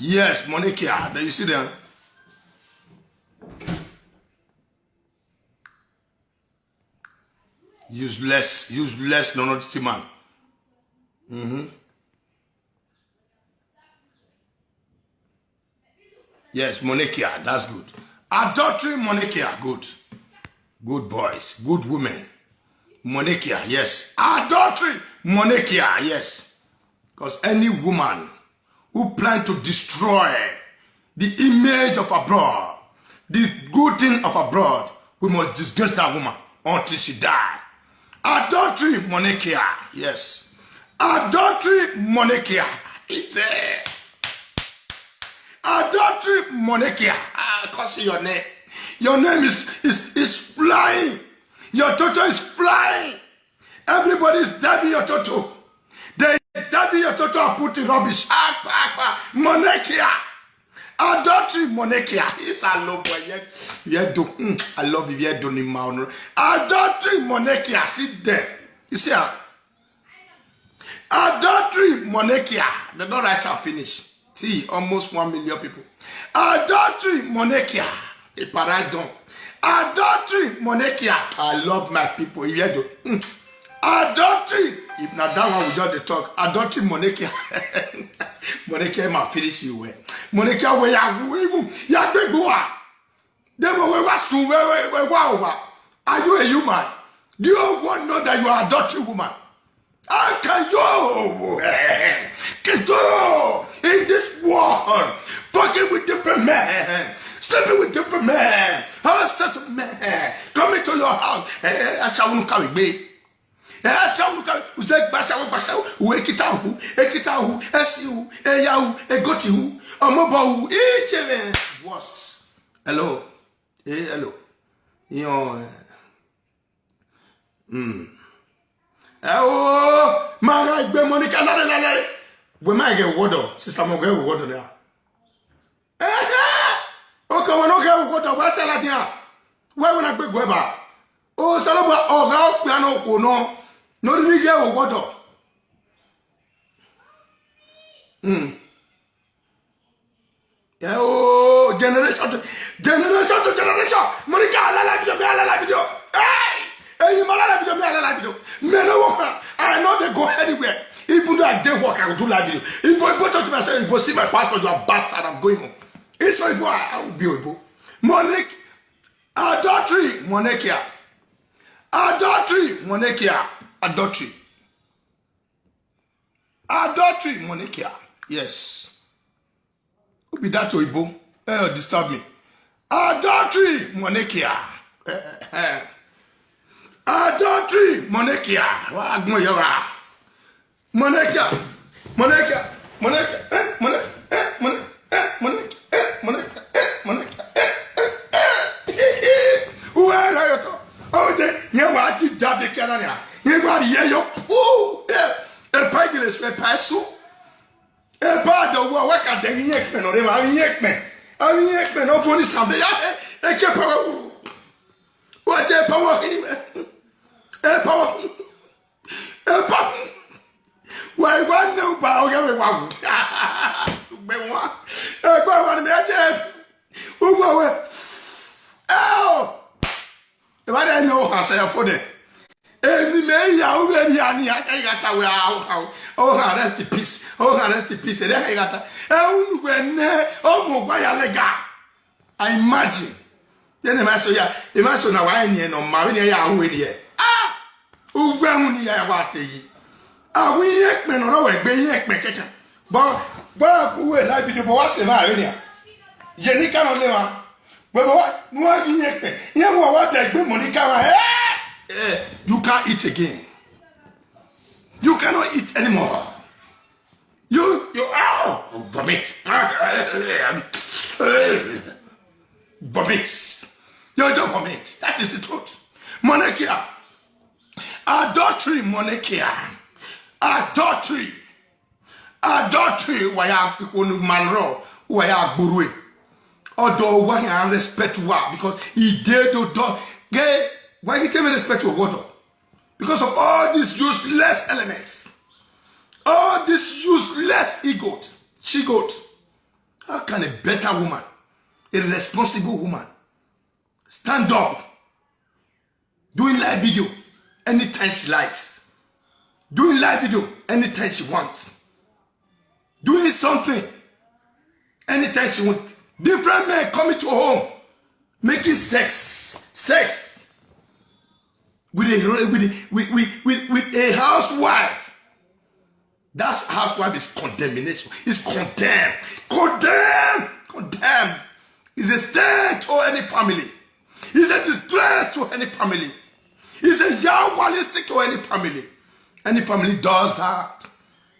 Yes, monekia. Do you see them? Useless, non-authority man. Yes, monekia, that's good. Adultery, monekia, good. Good boys, good women. Monekia, yes. Adultery, monekia, yes. Because any woman who plan to destroy the image of abroad, the good thing of abroad, we must disgrace that woman until she die. Adultery, monekia, yes. Adultery, monekia. It's a adultery, monekia. I can't see your name. Your name is flying. Your toto is flying. Everybody is diving your toto. They diving your toto and put in rubbish. Monekia. Adultery, monekia. It's a low boy. I love you. Adultery, monekia. Sit there. You see how? Adultery, monekia. They don't write and finish. See, almost 1 million people. Adultery, monekia. A paradon. Adultery, monekia. I love my people. Adultery. If not that one, we just talk. Adultery, monekia. Monekia might finish you well. Monekia, where ya big boy. Are you a human? Do you want to know that you are adultery woman? How can you go in this world fucking with different men, sleeping with different men, all sorts of men coming to your house? I shall not carry me. I shall not carry. You say, Basha, Ekitahu, Esiu, Eyahu, Egotihu, Omobahu, each worst. Hello. Hello. Oh, my God, Monica, we might get water. Sister Moga, water now. Oh, come on, okay, water, what's that here? Where will I be going back? Oh, Salaba, oh, how piano, no, no, get water. Oh, generation to generation. Monica, I like video. Hey! Hey, you man, video. I know they go anywhere. Even though I did work, I will do live video. If you go to myself, you go see my passport, you are bastard, I'm going home. It's so I will be able. Monique, adultery, monekia. Adultery, monekia. Adultery. Adultery, monekia. Yes. Who be that to Ibo? Disturb me. Adultery, monekia. Adultery, monekia. Monekia. Oh, you want to dab the canana. You want to hear your poo. A pagiless repasso. A bad of what I did Yakman or I mean Yakman. I mean Yakman, of only something. I kept power. What a power. A power. A power. Why one no bow everyone? Oh! If I didn't know herself for them. Every man, already, I got away. Oh, rest in peace. Oh, rest in peace. And I got a when oh, why I lega. I imagine. Then the master now I need no marine away here. Ah! Who ground here was the ye? Ah, we yakmen or away, be yakmen. But, who will like the boss in my area? Jenny cannot live. But what? No, what like Monica? You can't eat again. You cannot eat anymore. You vomit. Vomit. You don't vomit. That is the truth. Monarchia. Adultery, monarchia. Adultery. Adultery. Why are manro? Why are burui? Although why I respect what? Because he did do gay. Why he tell me respect to water? Because of all these useless elements. All these useless egots. She got. How can a better woman, a responsible woman, stand up, doing live video anytime she likes, doing live video anytime she wants, doing something anytime she wants. Different men coming to home, making sex with a housewife. That housewife is condemnation. Is condemned. Condemned. Is a stain to any family. Is a distress to any family. Is a yawalistic to any family. Any family does that.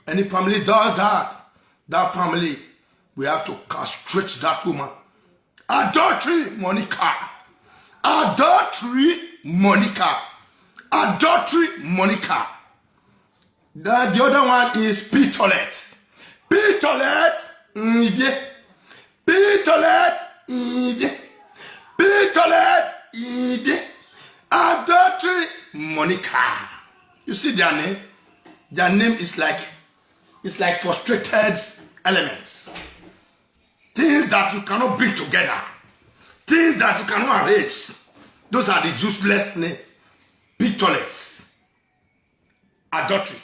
Any family does that. That family, we have to castrate that woman. Adultery, Monica. Adultery, Monica. Adultery, Monica. The other one is pitolet. Pitolet, pitolet, pitolet, adultery, Monica. You see their name? Their name is like, it's like frustrated elements. Things that you cannot bring together. Things that you cannot arrange. Those are the useless names. Pitolets. Adultery.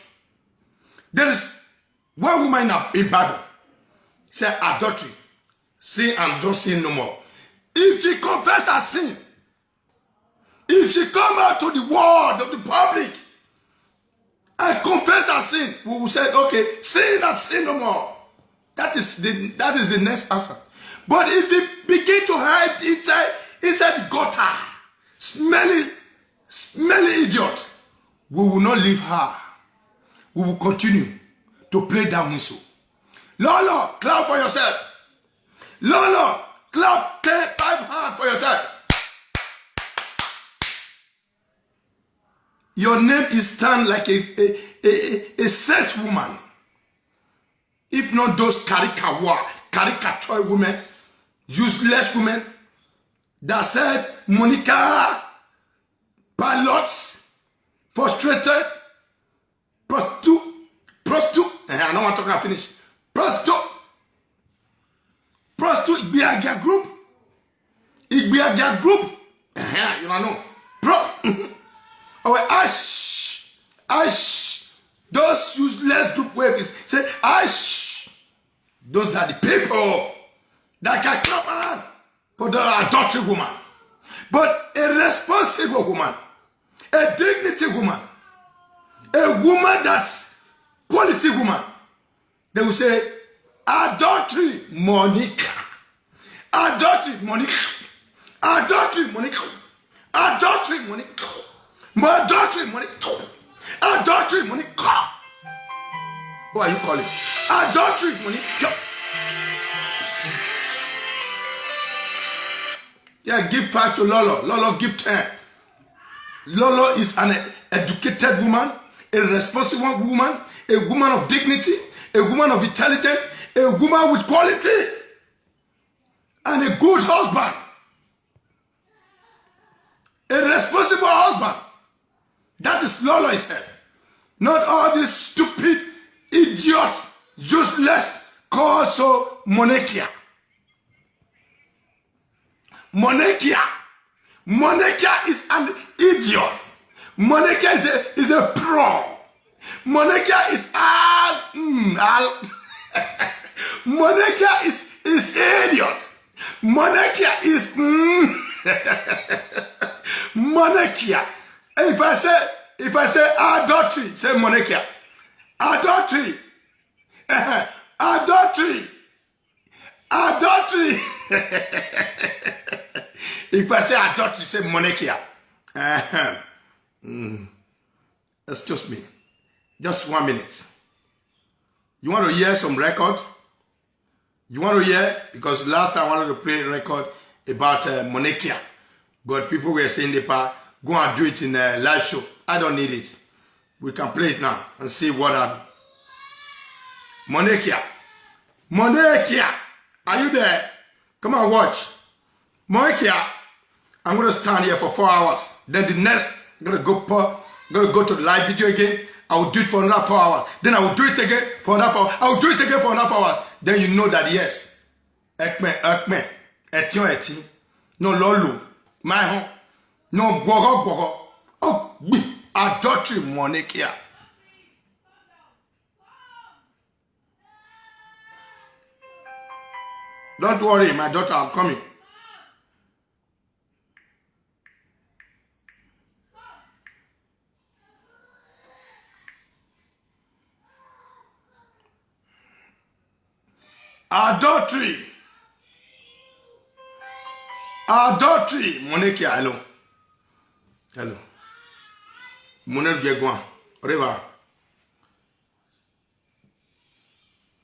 There is one woman in Bible. Say adultery. Sin and don't sin no more. If she confess her sin, if she come out to the world of the public and confess her sin, we will say, okay, sin and sin no more. That is the next answer. But if you begin to hide inside the gutter, smelly idiot, we will not leave her. We will continue to play that whistle. Lolo, clap for yourself. Lolo, clap 5 hands for yourself. Your name is stand like a saint woman. If not those caricature women, useless women that said Monica, pilots, frustrated, prostitute, I don't want to finish. Prostitute, Igbiagia group, you don't know. Ash, those useless group waves say ash. Those are the people that can clap hand for the adultery woman. But a responsible woman, a dignity woman, a woman that's quality woman, they will say, adultery, Monica. Adultery, Monica. Adultery, Monica. Adultery, Monica. Adultery, Monica. Adultery, Monica. What are you calling? Adultery, Monica. Yeah, give 5 to Lolo. Lolo, give 10. Lolo is an educated woman, a responsible woman, a woman of dignity, a woman of intelligence, a woman with quality, and a good husband. A responsible husband. That is Lolo itself. Not all these stupid, idiot, useless, called so Monarchia. Monarchia. Monarchia is an idiot. Monarchia is a pro. Monarchia is Monarchia is idiot. Monarchia is Monarchia. If I say adultery, say Monarchia. Adultery. Adultery. Adultery. If I say adultery, say Monarchia. Excuse me. Just 1 minute. You want to hear some record? You want to hear? Because last time I wanted to play a record about Monarchia. But people were saying they go and do it in a live show. I don't need it. We can play it now and see what happens. Monarchia. Monarchia. Are you there? Come on, watch. Monarchia. I'm going to stand here for 4 hours. Then the next, I'm going to go to the live video again. I will do it for another 4 hours. Then I will do it again for another 4 hours. I will do it again for another 4 hours. Then you know that yes. Ekme, eti. No lolo. My home. No gogo. Oh, adultery Monarchia. Don't worry, my daughter, I'm coming. Adultery. Adultery. Monarchia, hello. Hello. Monarchia Gwan. River.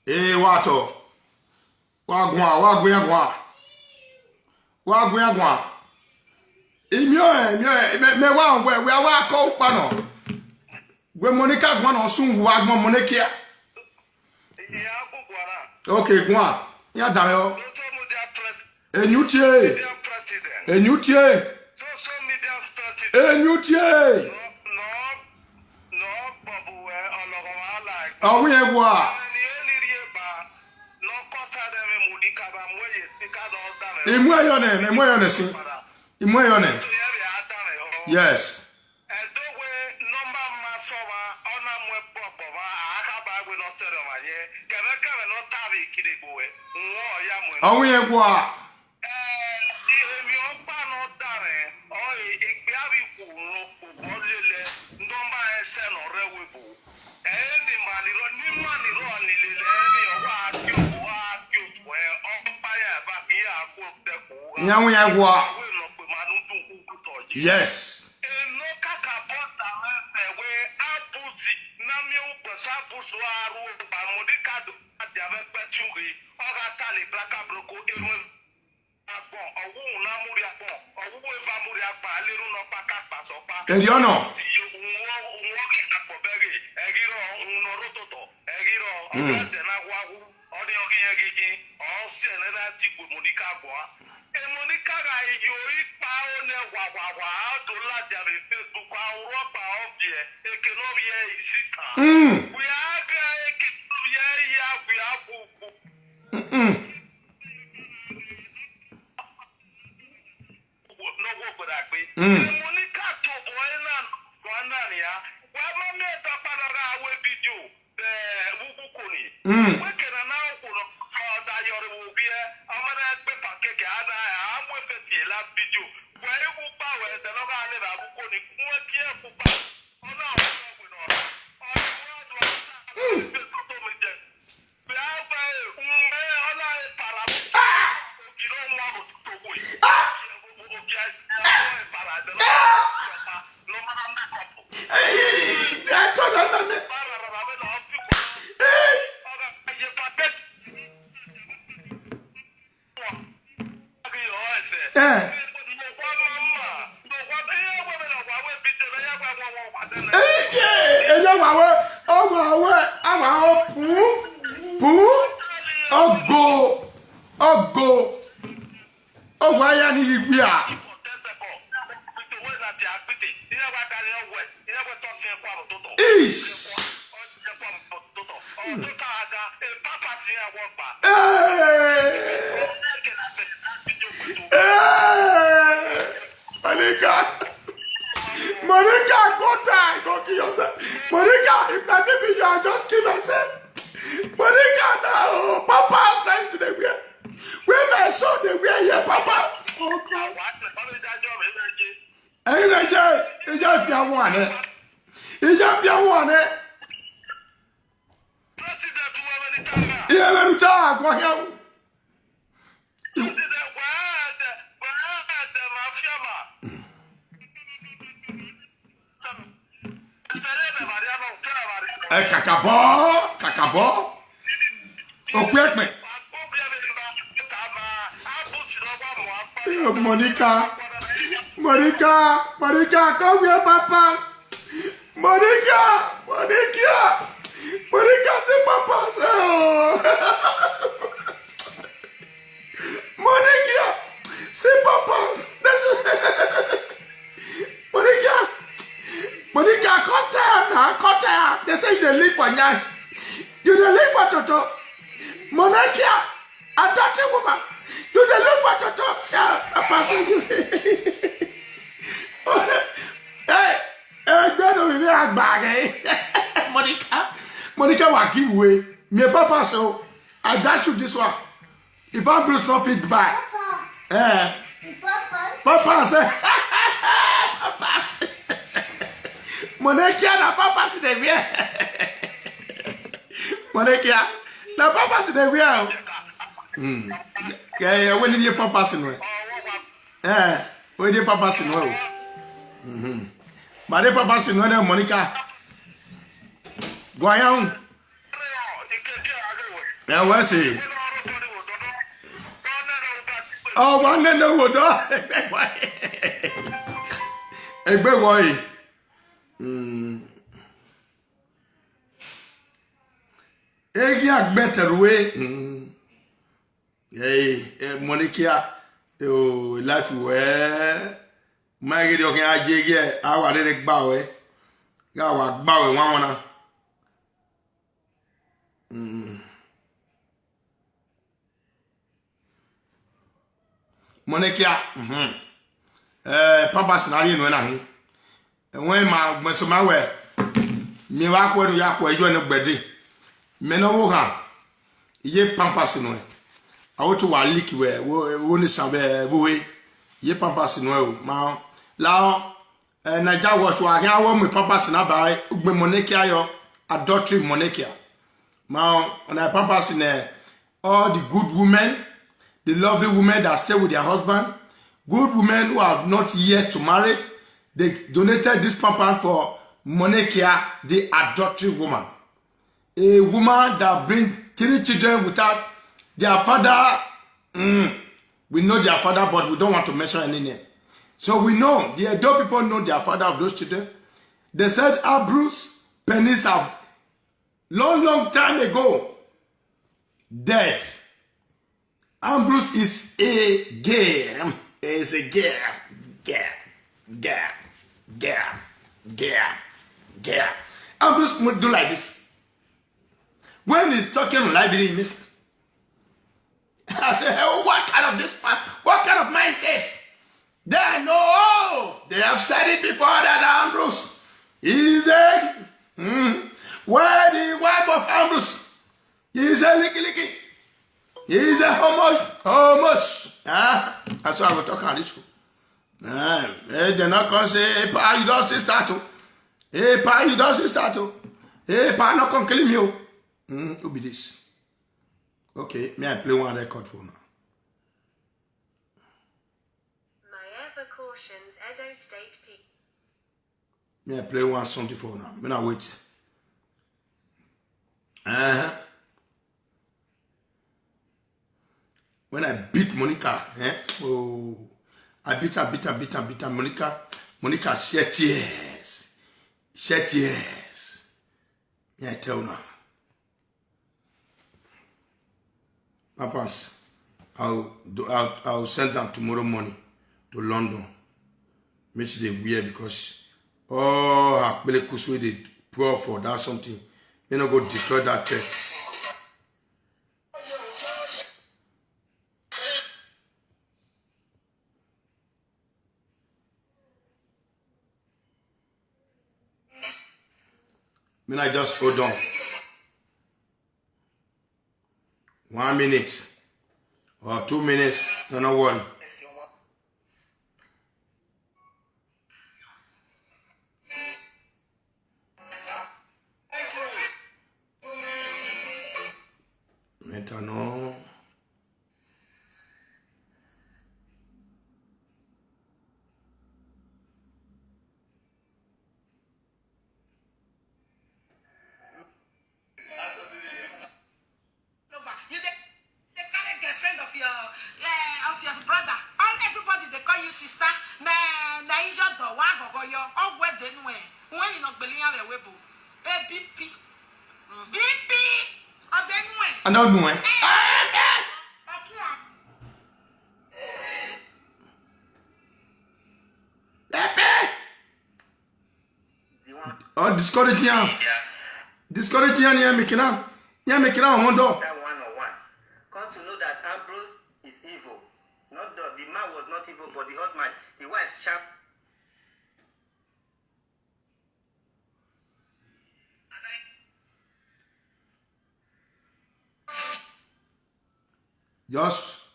Eh, wato. Wagwan. Imyo, me wa ko pano. We Monica Gwan on soon wagwan Monarchia. Okay, Gwan. Ya dayo. Enyutie. Oh, we have what? Yes. Oh, we have what? Yes. Monica, go die, go kill yourself. Monica, if not maybe you are just kill yourself. Monica, no, Papa's nice to the wear. When I saw the wear here, Papa. Oh God. It's just your one, eh? It's just your one, eh? Yeah, let me talk. What hell? Kakabo. Okwe. Monica, come here, Papa. Monica, say Papa. Oh. Monica, say Papa. Monica, cut her. They say they live for Nyan. You dey live for Toto. Monica, adopted woman. You dey live for Toto. Hey, brother, we are back. Monica, will give way. Me Papa, so I dash you this one. If I'm Bruce not fit by. Papa say. Papa say. Monica, na Papa si de bien. Monica, na Papa si de bien. Yeah, when did your Papa si no? When did Papa si no? But the Papa si no, Monica. Go on. Yeah, what's it? Oh, one and no wood. A big boy. Egia better way. Hey, Monica, oh, life where my girl can I our direct bow. Gawa bow one. Monica, Papa Snarry no na. When my so my way, me walk where you are where you are no bed. Me no woha. Ye Pampas no. I want to wa leak where woni sabe buwe. Ye Pampas no ma. Lao na ja watch wa kan wo me Pampas na bai ugbe Monica yo adultery Monica. Ma on a Pampas na all the good women, the lovely women that stay with their husband, good women who are not yet to marry. They donated this pampas for Monica, the adultery woman. A woman that brings 3 children without their father. We know their father, but we don't want to mention any name. So we know, the adult people know their father of those children. They said Bruce Penny's have long time ago dead. Ambrose is a gay. Is a gay. Ambrose would do like this. When he's talking library, miss. I say, hey, what kind of mind is this? They know, they have said it before that Ambrose is a where the wife of Ambrose is a licky. He's a homos. That's why we're talking on this show. They're not going to say, hey, pa, you don't see start. Hey, pa, you don't see start. Hey, pa, not going to kill me. Who be this? Okay, may I play one record for now? My ever cautions Edo State P. May I play one song for now? May I wait? When I beat Monica, I beat her, Monica shed tears. shed tears. Yeah, tell now. Papas, I'll send them tomorrow morning to London. Make sure they wear because her Belekus they pour for that something. They not go destroy that church. I just hold on 1 minute or 2 minutes, don't worry. Maintenant, brother. All everybody they call you sister. Na ijo do wa gogo yo. All where they know. When you not believe the webo. BP. BP. Or they know. I don't know. Oh, discourage you. Discourage you, yeah, making out. Yeah, making out on door. Come to know that Ambrose is evil. Not the man was not evil, but the husband, the wife sharp.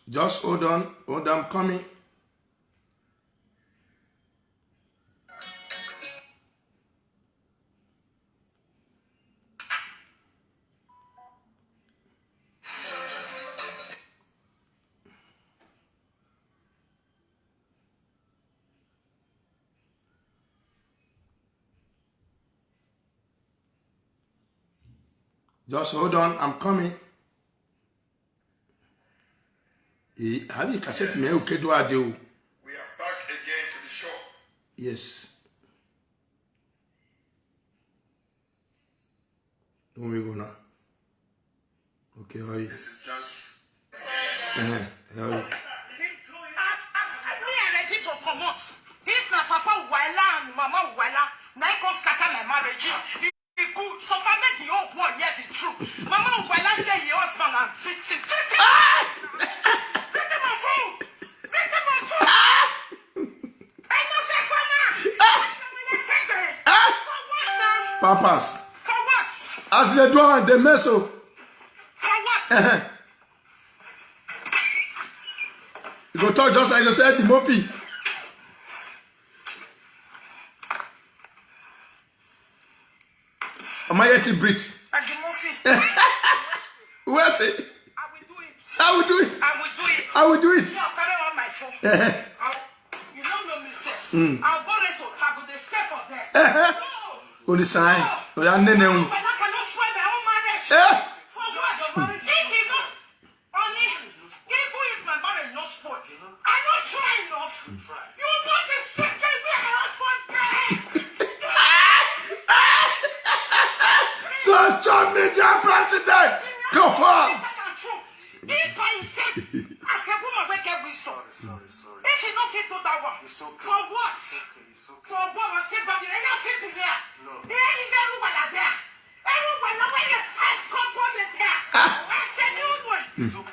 Just hold on, I'm coming. Just hold on, I'm coming. Have you cassette me? Okay, do I do? We are back again to the show. Yes. Where we go now? Okay, how are you? This is just. How are you? Me ready to come out. If na papa wala and mama wala, na I go scatter my marriage. It good. So far that the old one yet the truth. Mama wala say your husband and fix it. Papas. For what? As they do the meso. For what? You go talk just like you said, Timothy. Am I yet bricks? Where's it? I will do it. I will do it. I will do it. I will do it. You carry on my phone. You don't know me, sir. I'll go to Chicago. They stay for this. Go the sign. No, ya nene. But I cannot swear my own marriage. For what? If you don't, only even if my marriage not spoil, I not try enough. You know the secret we have for Social media president. Confirm. If I said, as a woman, we get wisdom. If you don't fit to that one, for what? For what was said, but you ain't sitting there. You ain't everyone are there. Everyone, when you first come from the there, I said, you know,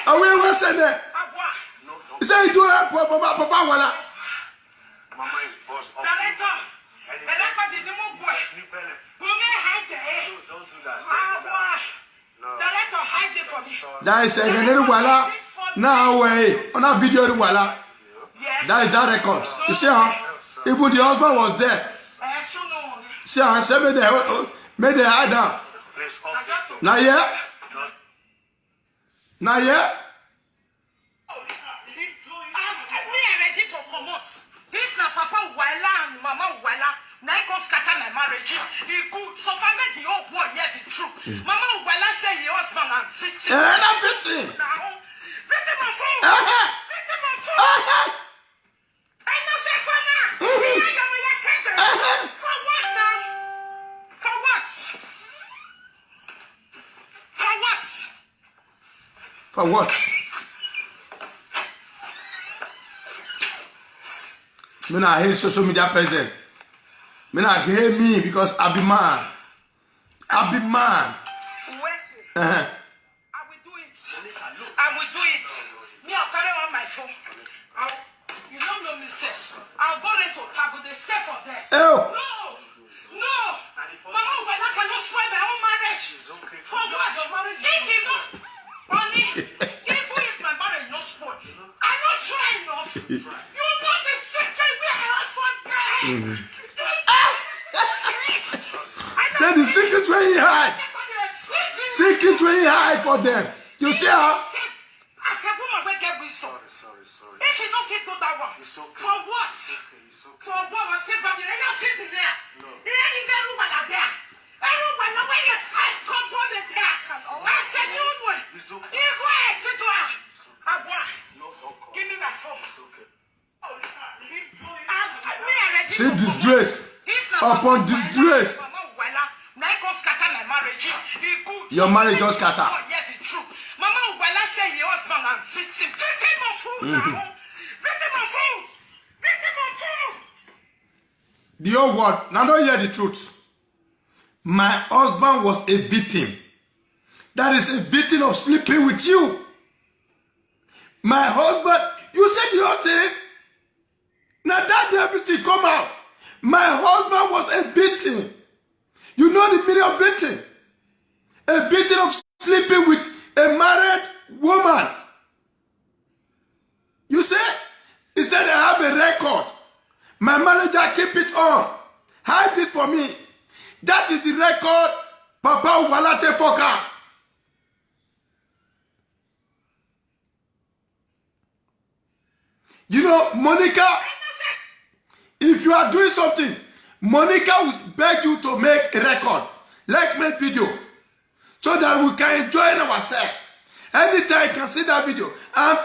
I will listen there. He said, you do it for Papa Wala. Mama is boss of Director, the new boy. We may hide the hair. Don't do that. Director, hide it for me. That is a little Wala. Now, way on a video, Wala. Yes. That is that record. You see, huh? Even the husband was there. See, I said, made the hide down. Now, yeah? Now, yeah? We are ready to come out. If na papa wala and mama wala, na I go scatter my marriage. It good. So far that the old one yet the truth. Mama wala say your husband and fix it. I'm fixing. Take my phone. Take my phone. I know say for now. For what now? For what? Me not hate social media president. Me not hate me because I be man. I be man. Wesley, Uh-huh. I will do it. I will do it. Me, I'll carry on my phone. You don't know me, sir. I'll go there to table. They stay for this. Ew. No. Mama, but I cannot swear my own marriage. For what? If you don't, honey, even if my marriage not spoiled, I'm not trying enough. You know the secret where I husband paid. Say the secret where he hide. Secret where he hide for them. You see how? I said, woman, where get wisdom? If you don't fit to that one, for what? For what was said, but you don't fit in there. You ain't even room like that. Everyone, the way you first come from the attack. I said, you know it. You go ahead to do it. Give me my phone. See disgrace upon disgrace. Your marriage just scatter. Mama Ugwala say your husband and victim. Get him a fool now. Get him a fool. Get him a fool. The whole world, now don't hear the truth. My husband was a victim. That is a victim of sleeping with you. My husband, you said the whole thing. Now that everything come out. My husband was a victim. You know the meaning of victim. A victim of sleeping with a married woman. You say? He said I have a record. My manager keep it on. Hide it for me. That is the record Papa Walate Foka. You know, Monica, if you are doing something, Monica will beg you to make a record. Like make video. So that we can enjoy ourselves. Anytime you can see that video. And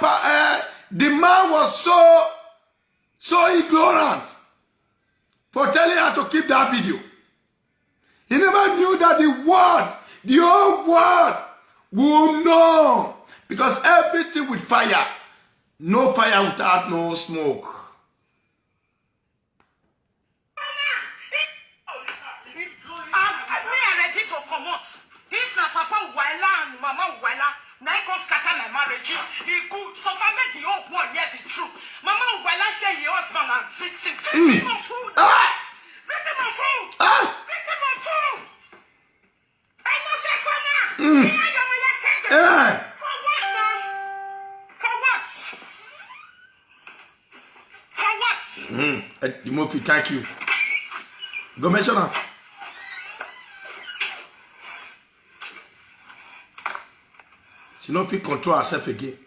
the man was so ignorant for telling her to keep that video. He never knew that the whole world will know. Because everything with fire. No fire without no smoke. If na Papa Wala and Mama Wala, na go scatter my marriage. He good. So far, make the old one yet the truth. Mama Wala say your husband and victim. Get him a fool. Get him a fool. Get him a fool. I know say for now. For what now? For what? For what? The movie, thank you. Go mention her. She don't feel control herself again.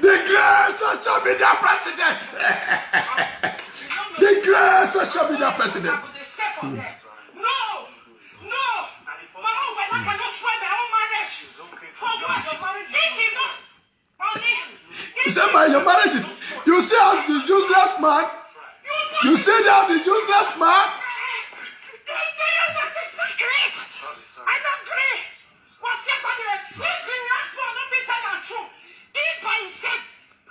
The grace of social media president. The grace of social media president. No. Mama, when I cannot swear my own marriage. For what? If you don't, You say your marriage is. You see how the useless man. You see how the useless man. I don't agree. What's your body? If you ask for nothing, tell the truth. If by himself,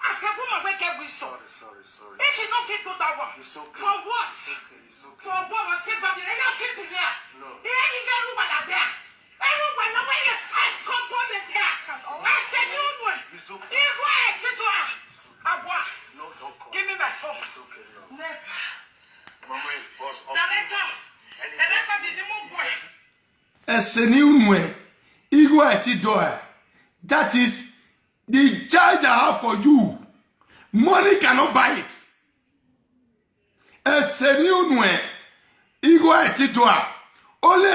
as a woman, we get wisdom. If you don't fit to that one, for what? For what was said, but you ain't fit in there. You ain't even room like that. Everyone, the way you first come from the attack. I said, you know it. You go ahead, sit down. Give me my phone. Never. Director, did you move away? That is the charge I have for you. Money cannot buy it. Only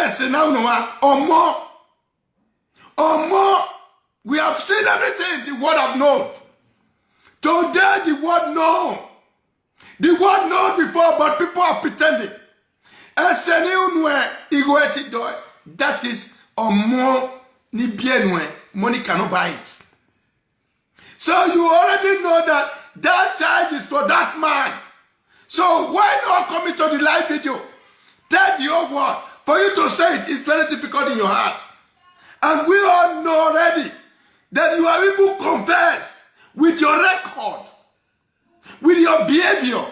or more. We have seen everything the world have known. Today the world known. The world known before, but people are pretending. That is more ni bien money cannot buy it. So you already know that that child is for that man. So why not come into the live video? Tell the whole world, For you to say it is very difficult in your heart. And we all know already that you have even confessed with your record, with your behavior.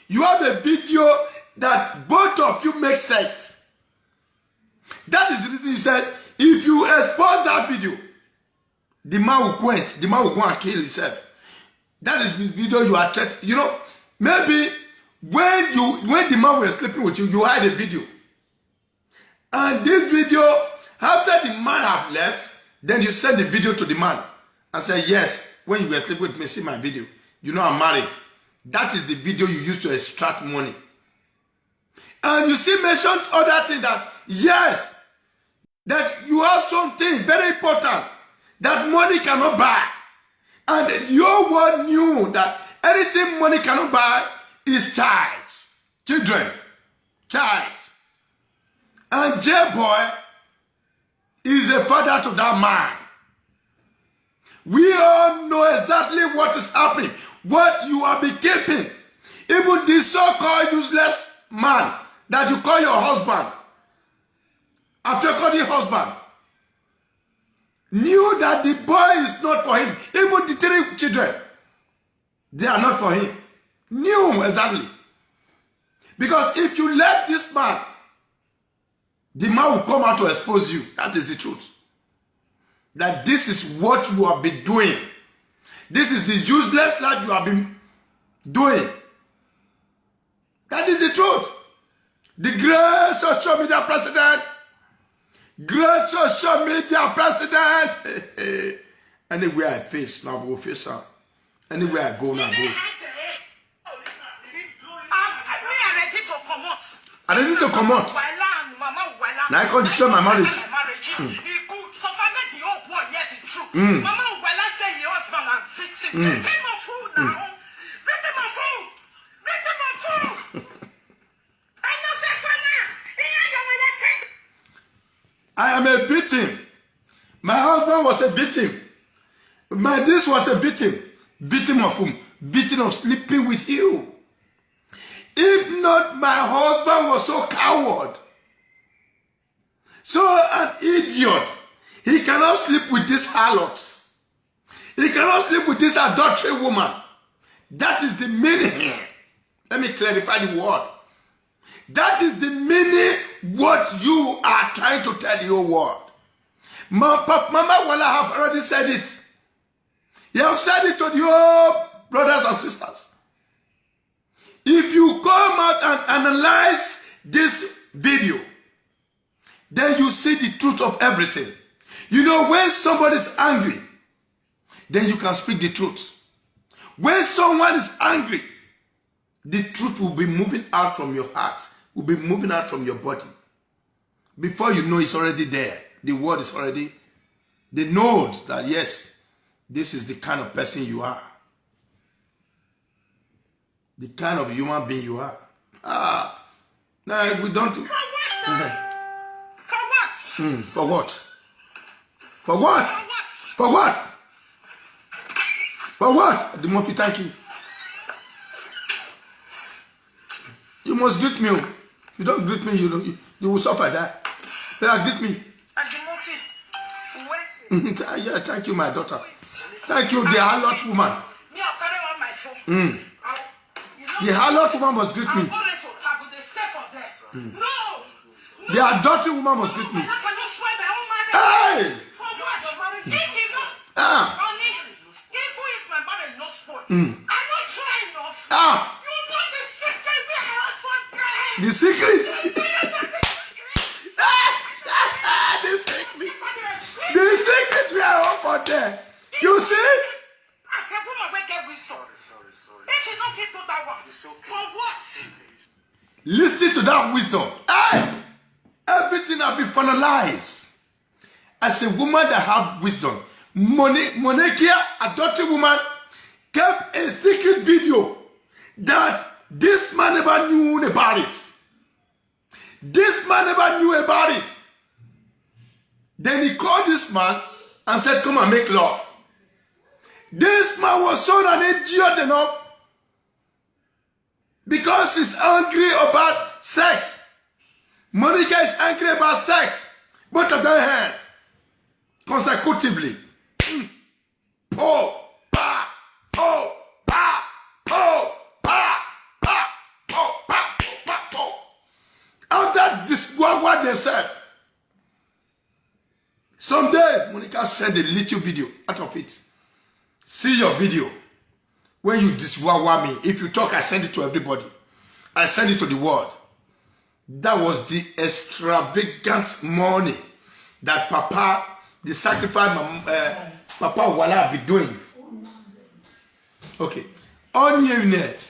You have a video that both of you make sex. That is the reason you said, if you expose that video, the man will quench, the man will go and kill himself. That is the video you are threatening. You know, maybe when the man was sleeping with you, you had a video. And this video, after the man have left, then you send the video to the man and say, yes, when you were sleeping with me, see my video. You know I'm married. That is the video you use to extract money. And you see mentioned other things that, yes, that you have something very important that money cannot buy. And your word knew that anything money cannot buy is child. Children. Child. And J-Boy is a father to that man. We all know exactly what is happening. What you have been keeping. Even this so-called useless man that you call your husband. After calling husband. Knew that the boy is not for him. Even the 3 children. They are not for him. Knew exactly. Because if you let this man, the man will come out to expose you. That is the truth. That this is what you have been doing. This is the useless life you have been doing. That is the truth. The great social media president. Great social media president. Anywhere I face, now I will face her. Anywhere I go, now I go. I ready to come out. Now I can't destroy my marriage. I am a victim. My husband was a victim. This was a victim. Victim of whom? Victim of sleeping with you. If not, my husband was so coward. So an idiot. He cannot sleep with this harlot. He cannot sleep with this adultery woman. That is the meaning here. Let me clarify the word. That is the meaning what you are trying to tell the whole world. Mama Wala have already said it. You have said it to the whole brothers and sisters. If you come out and analyze this video, then you see the truth of everything. You know, when somebody is angry, then you can speak the truth. When someone is angry, the truth will be moving out from your heart, will be moving out from your body. Before you know, it's already there. The word is already, they know that yes, this is the kind of person you are. The kind of human being you are. No, we don't. For what? For what? For what? For what? For what? The Murphy, thank you. You must greet me. If you don't greet me, you will suffer that. Greet me. Yeah, thank you, my daughter. Thank you, the harlot woman. The harlot woman must greet me. The adultery woman must greet me. Hey! The secret. The secret we are all for there. You see? Listen to that wisdom. Hey! Everything has been finalized. As a woman that have wisdom, Monekia, adultery woman, kept a secret video that this man never knew about it. This man never knew about it. Then he called this man and said, come and make love. This man was so an idiot enough because he's angry about sex. Monica is angry about sex. Both of them hand. Consecutively. Oh, pa, oh, pa, oh, pa, pa, oh, pa, oh, pa, oh. After this, what themselves. Some days, Monica sent a little video out of it. See your video. When you diswawa me, if you talk, I send it to everybody. I send it to the world. That was the extravagant money that Papa, the sacrifice Papa Wala be doing. Okay. Onion net,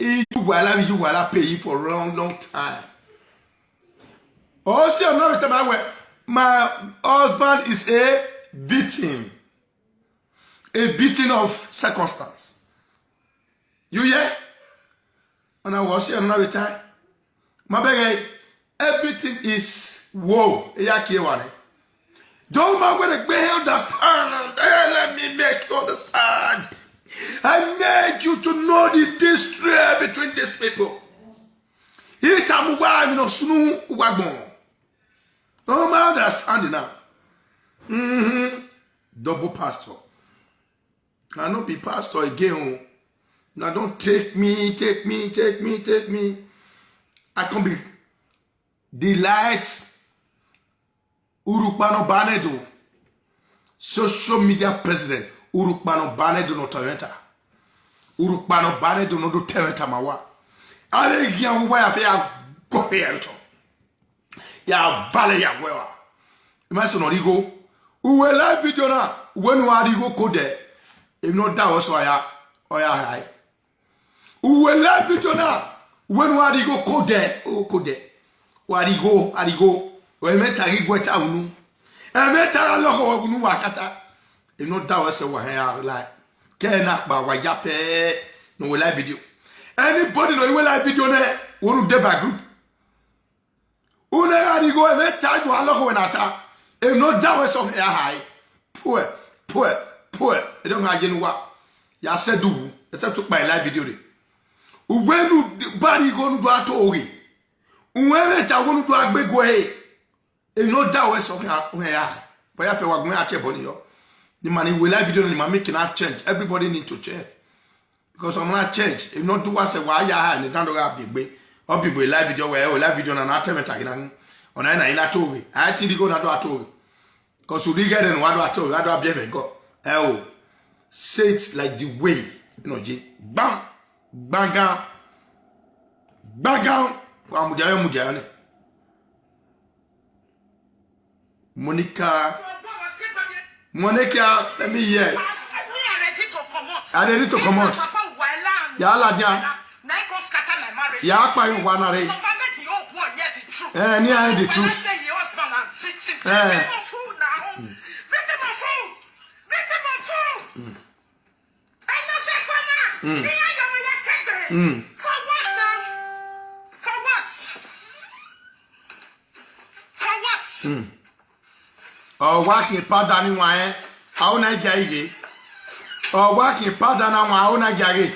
you Wala pay you for a long time. Also, another time where my husband is a victim of circumstance. You hear? And I was here another time. My baby, everything is whoa. Don't mind when I understand. Let me make you understand. I make you to know the distress between these people. Don't mind understanding now. Double pastor. I not be pastor again. Now don't take me. I can be delight Urukpano Banedo, social media president Urukpano Banedo no Toyota. Urukpano Banedo no do Toyota mawa. Ale gian wa ya go here to. Ya vale ya wewa. Imagine no rigo. Uwe live video na when wa rigo code. If not that was oya high. Uwe live video na when wa rigo code. Warigo. We met a rigweta unu. And met a loho unu wakata. If not that was a wahaya like. Kena ba wayape no live video. Anybody no live video ne wonu deba group. Une arigo e met a loho wenata. If not that was of high. Poor. I don't have any what. Ya said do. Except took my live video. Uwenu bari go no do atori. Uwele cha wonu do agbego e. E no da we so here. But ya fe wagun ache boni yo. The man we live video ni ma make na change. Everybody need to change. Because I'm not change. If not do what say why ya ni dan do ga bigbe. Obibo live video we live video na tell me taginan. Ona na ina to we. I think go na do atori. Because we get in what do atori. I do abie go. Say it like the way, you know, bang, Monica, let me hear. I ready to come out. Yala dia. Ya pa you wanna re. Near the truth. For what now? For what? Oh, working pardon why? How na gage? Oh, working pardon na how na gage?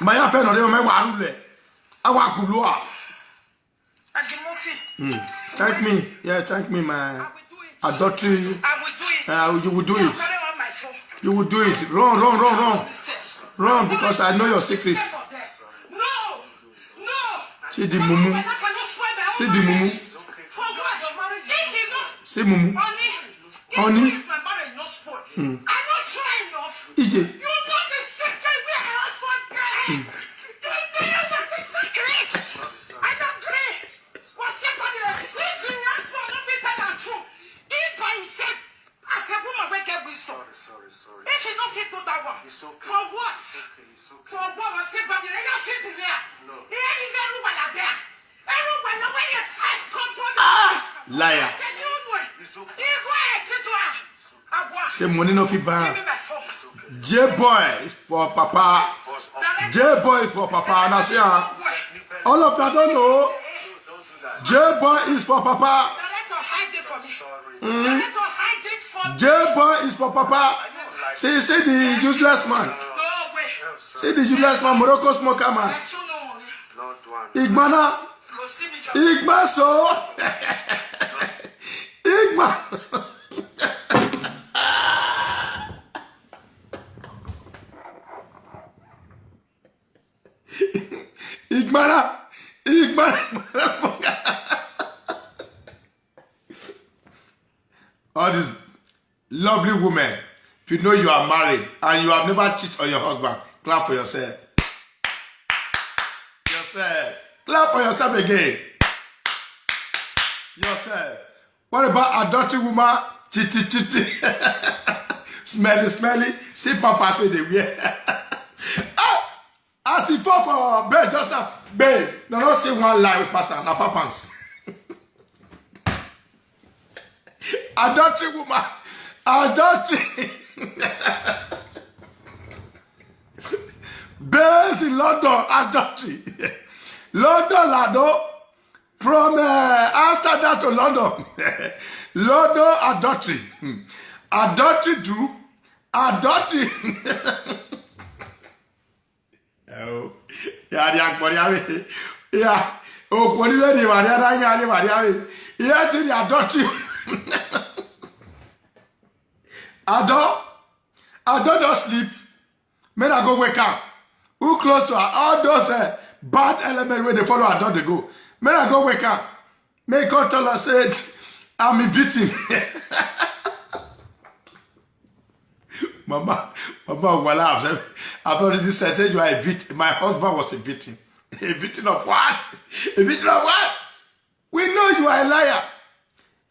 My friend no me warule. Awa kulua. Thank me. Yeah, thank me, my adultery. I will do it. You will do it. You will do it. Run. Run, because I know your secrets. No. See the mumu. See the mumu. See mumu. Honey. I'm not trying enough. EJ. You know the secret we have for God. You know the secret. I don't agree. What's happening? That's not better than true. If I said, as a woman, wake up with sorry. If you don't fit to that one. For what? For what was said, but you don't fit to there. No. You ain't even look like that. Everyone, when you first come from the liar. Say money no fit ban. J-boy is for Papa. J-boy is for Papa. And I say, all of that don't know. J-boy is for Papa. J-boy is for Papa. Say the useless man. Say the useless man, Morocco smoker man. Igmana. see me just. Igma so. Igma. Igmara. All these lovely women, if you know you are married and you have never cheated on your husband, clap for yourself. Clap for yourself again. Yourself. What about adultery woman? Chitty. Smelly. See papas where they wear. As he fought for bed just now, babe, don't say one lie with pastor, na papans. Adultery woman. Adultery. Based in London, adultery. London, Lado. From Amsterdam to London. London, adultery. Adultery do. Adultery. Oh. Yeah. Oh, what do you mean? Yeah, to the adultery. Adult don't sleep. Men I go wake up. Who close to her? All those bad elements where they follow adult they go. Men I go wake up. May God tell us say I'm a victim. Mama, voila. I've already said you are a victim. My husband was a victim. A victim of what? A victim of what? We know you are a liar.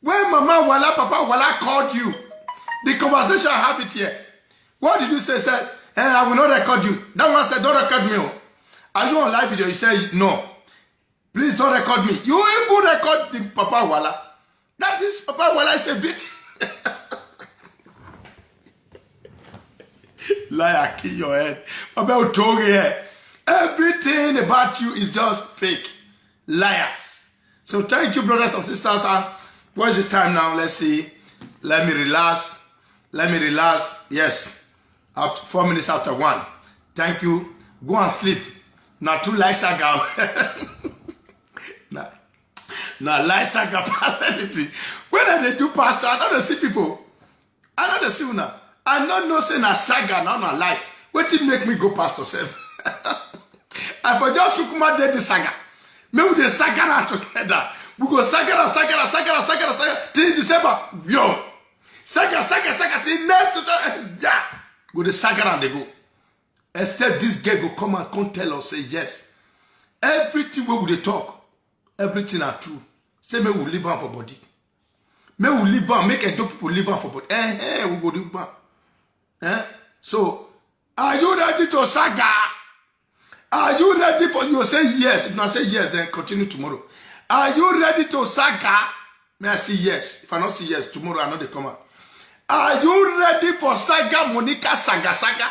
When Mama Wala, Papa Wala called you, the conversation I have it here. What did you say? Said, hey, I will not record you. That one said, don't record me. Are you on live video? You say, no. Please don't record me. You even record the Papa Wala. That is, Papa Wala is a victim. Liar, kill your head. About talking here. Everything about you is just fake. Liars. So thank you, brothers and sisters. What is the time now? Let's see. Let me relax. Yes. After 4 minutes after 1. Thank you. Go and sleep. Now 2 lights are gone. Now lights are gone. When they do pastor, I know they see people. I know they see now. I know saying a saga now na lie. What did make me go pastor self? I for just look my dead the saga. Maybe the saga now together. We go saga till December. Yo. Saga till next yeah. Go the saga and they go. Except this girl go come and come tell us say yes. Everything we will talk. Everything are true. Say me we live on for body. Me we live on make a dope people live on for body. We go live on. So, are you ready to saga? Are you ready for you say yes? If I say yes, then continue tomorrow. Are you ready to saga? May I say yes? If I not say yes, tomorrow I know they come out. Are you ready for saga, Monica saga?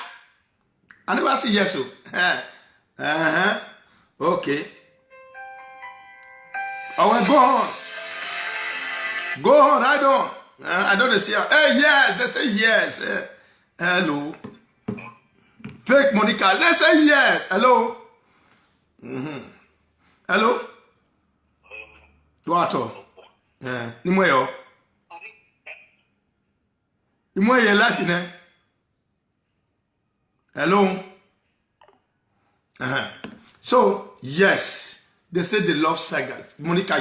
I never say yes. Okay. Oh, well, go on, I don't. I don't say. Hey, yes, they say yes. Hello. Fake Monica. Let's say yes. Hello. Hello. What? Ni moyo. Ni moyo life ne. Hello. So yes, they say they love saga. Monica,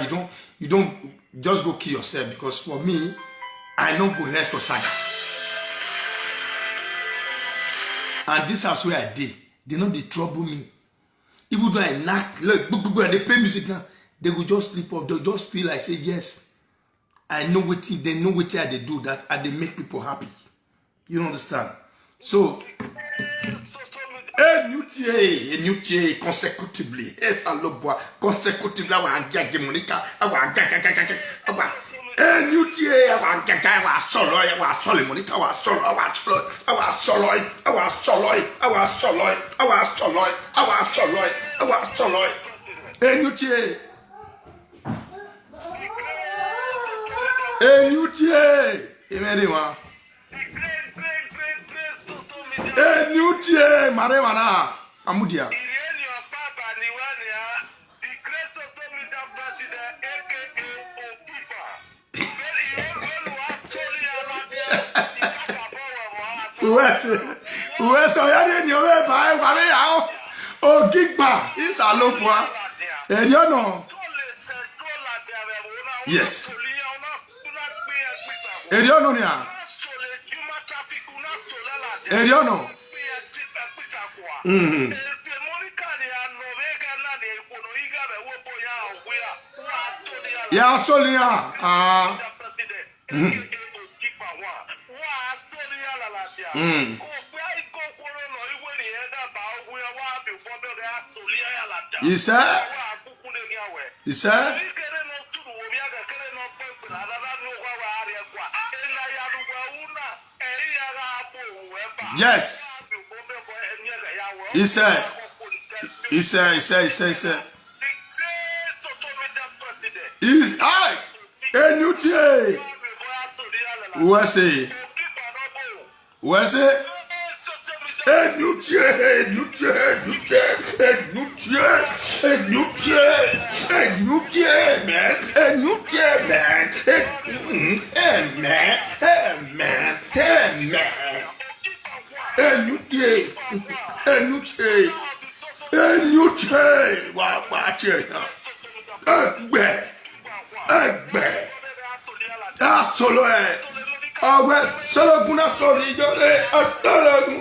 you don't just go kill yourself because for me, I know go rest for saga. And this is where I did. They know they trouble me. Even though I knock, look, they play music now, they will just sleep off. They'll just feel like say yes. I know what they know what they do that and they make people happy. You understand? So a new TA consecutively. Consecutively, I want to Monica. I want a new TA, I was solo, Monica, I was solo. A new TA. A new TA. A new TA, Maremana, Amudia. Uwe so ya ni owe ba e wa le ya o. O gigba isalopo. Edio no. Yes. Edio no ni a. Edio no. Ya solia. Ah. He said. Yes. He said. Is I Enutie. What's it? Enutie. That's solo. Oh well, solo kuna story jole astologu.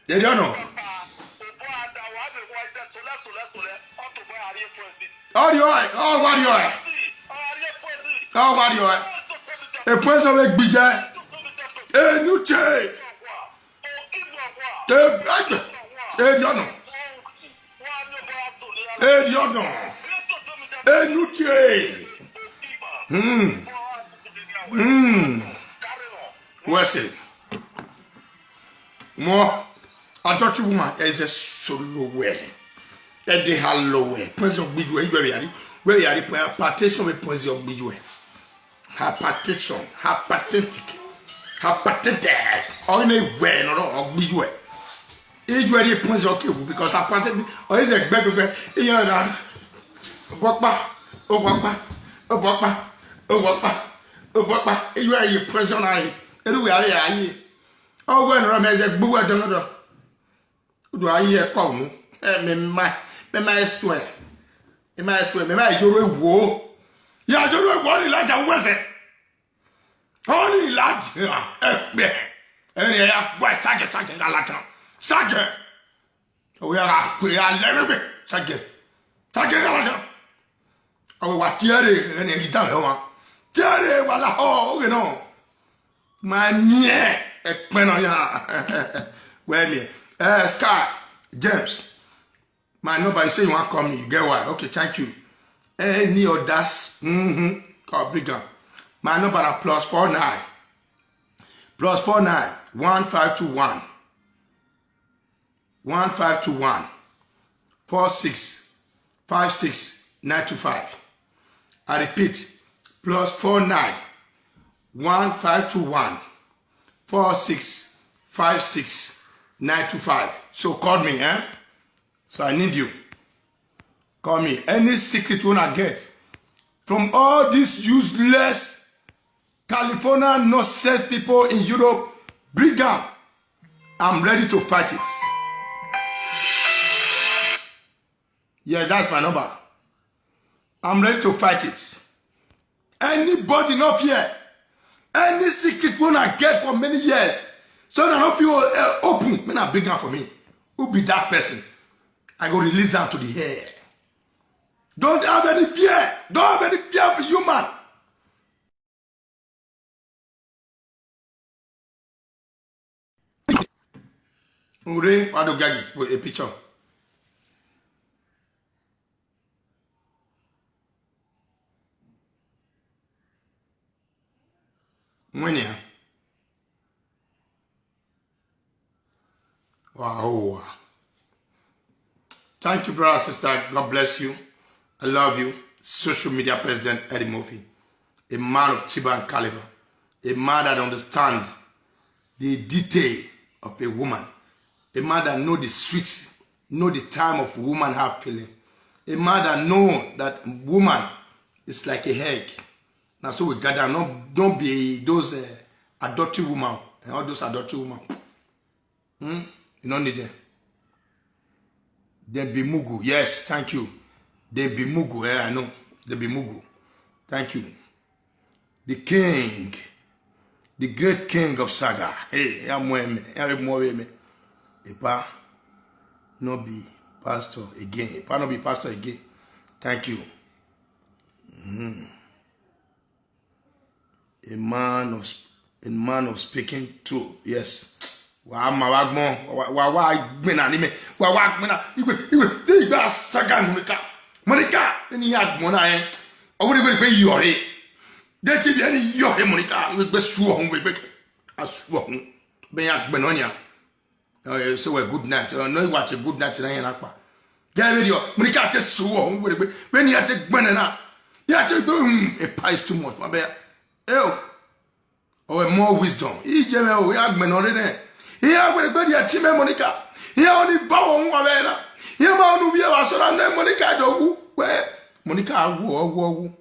They don't know. Oh, you are. Oh, what you are. Oh, what you are. A person with bija. A new chain. A new chain. What's it? More. I thought you woman is a solo way. That they have low way. Prince of Bidway, where you are the partition with Prince of Bidway. Her partition, her patentic, her patented, or anywhere, or Bidway. It's very Prince of Kibu because her patent, or is a better, you know, you are your prisoner. Anyway, oh, when I made a boo, I don't know. Do I hear come? My swear. My swear, my you're a war. Yeah, you know what like a weather. Only lads, and why Sergeant Galatan. Sergeant. We are little bit. Sergeant Galatan. Oh, what Jerry and he done. Jerry, well, oh, you know. My near a pen where me. Sky, James. My nobody say you want to come in. You get why? Okay, thank you. Any others? Call Brigham. My number is +49. +49 1521 1521 46 56 925. I repeat, +49 1521 46 56 925. So call me, eh? So I need you. Call me. Any secret you wanna get from all these useless California nonsense people in Europe, bring them. I'm ready to fight it. Yeah, that's my number. I'm ready to fight it. Anybody not fear. Any secret you wanna get for many years. So now if you open, man, bring them for me. Who be that person? I go release them to the air. Don't have any fear. Don't have any fear of human. Ure, what do gagi with a picture? When ya? Wow. Thank you, brother, sister. God bless you. I love you. Social media president Eddie Murphy. A man of Chiba and caliber. A man that understands the detail of a woman. A man that know the sweet, know the time of woman have feeling. A man that know that woman is like a egg. Now so we gather, don't be those adoptive women and all those adoptive women. You don't need them. They be mugu. Yes, thank you. They be mugu. I know. They be mugu. Thank you. The king, the great king of Saga. Hey, I'm more me. Ipa no be pastor again. Ipa no be pastor again. Thank you. A man of speaking truth. Yes. Wa mawagmo wa gbena ni me wa gbena igbe Saga Monica ni agmo na en owuri be yore de ti bi ani yore Monica we gbe su ohun we gbe asu ohun be ya gbena nya so we good night no watch a good night na yan apa get video Monica te su ohun we gbe be ni ate gbena na ya te gbe a price too much ma be more wisdom ije me o ya gbena re ne iya we gbe dia ti me Monica iya oni ba won wa be na iya ma onu bi e wa so na Monica dogu we Monica awu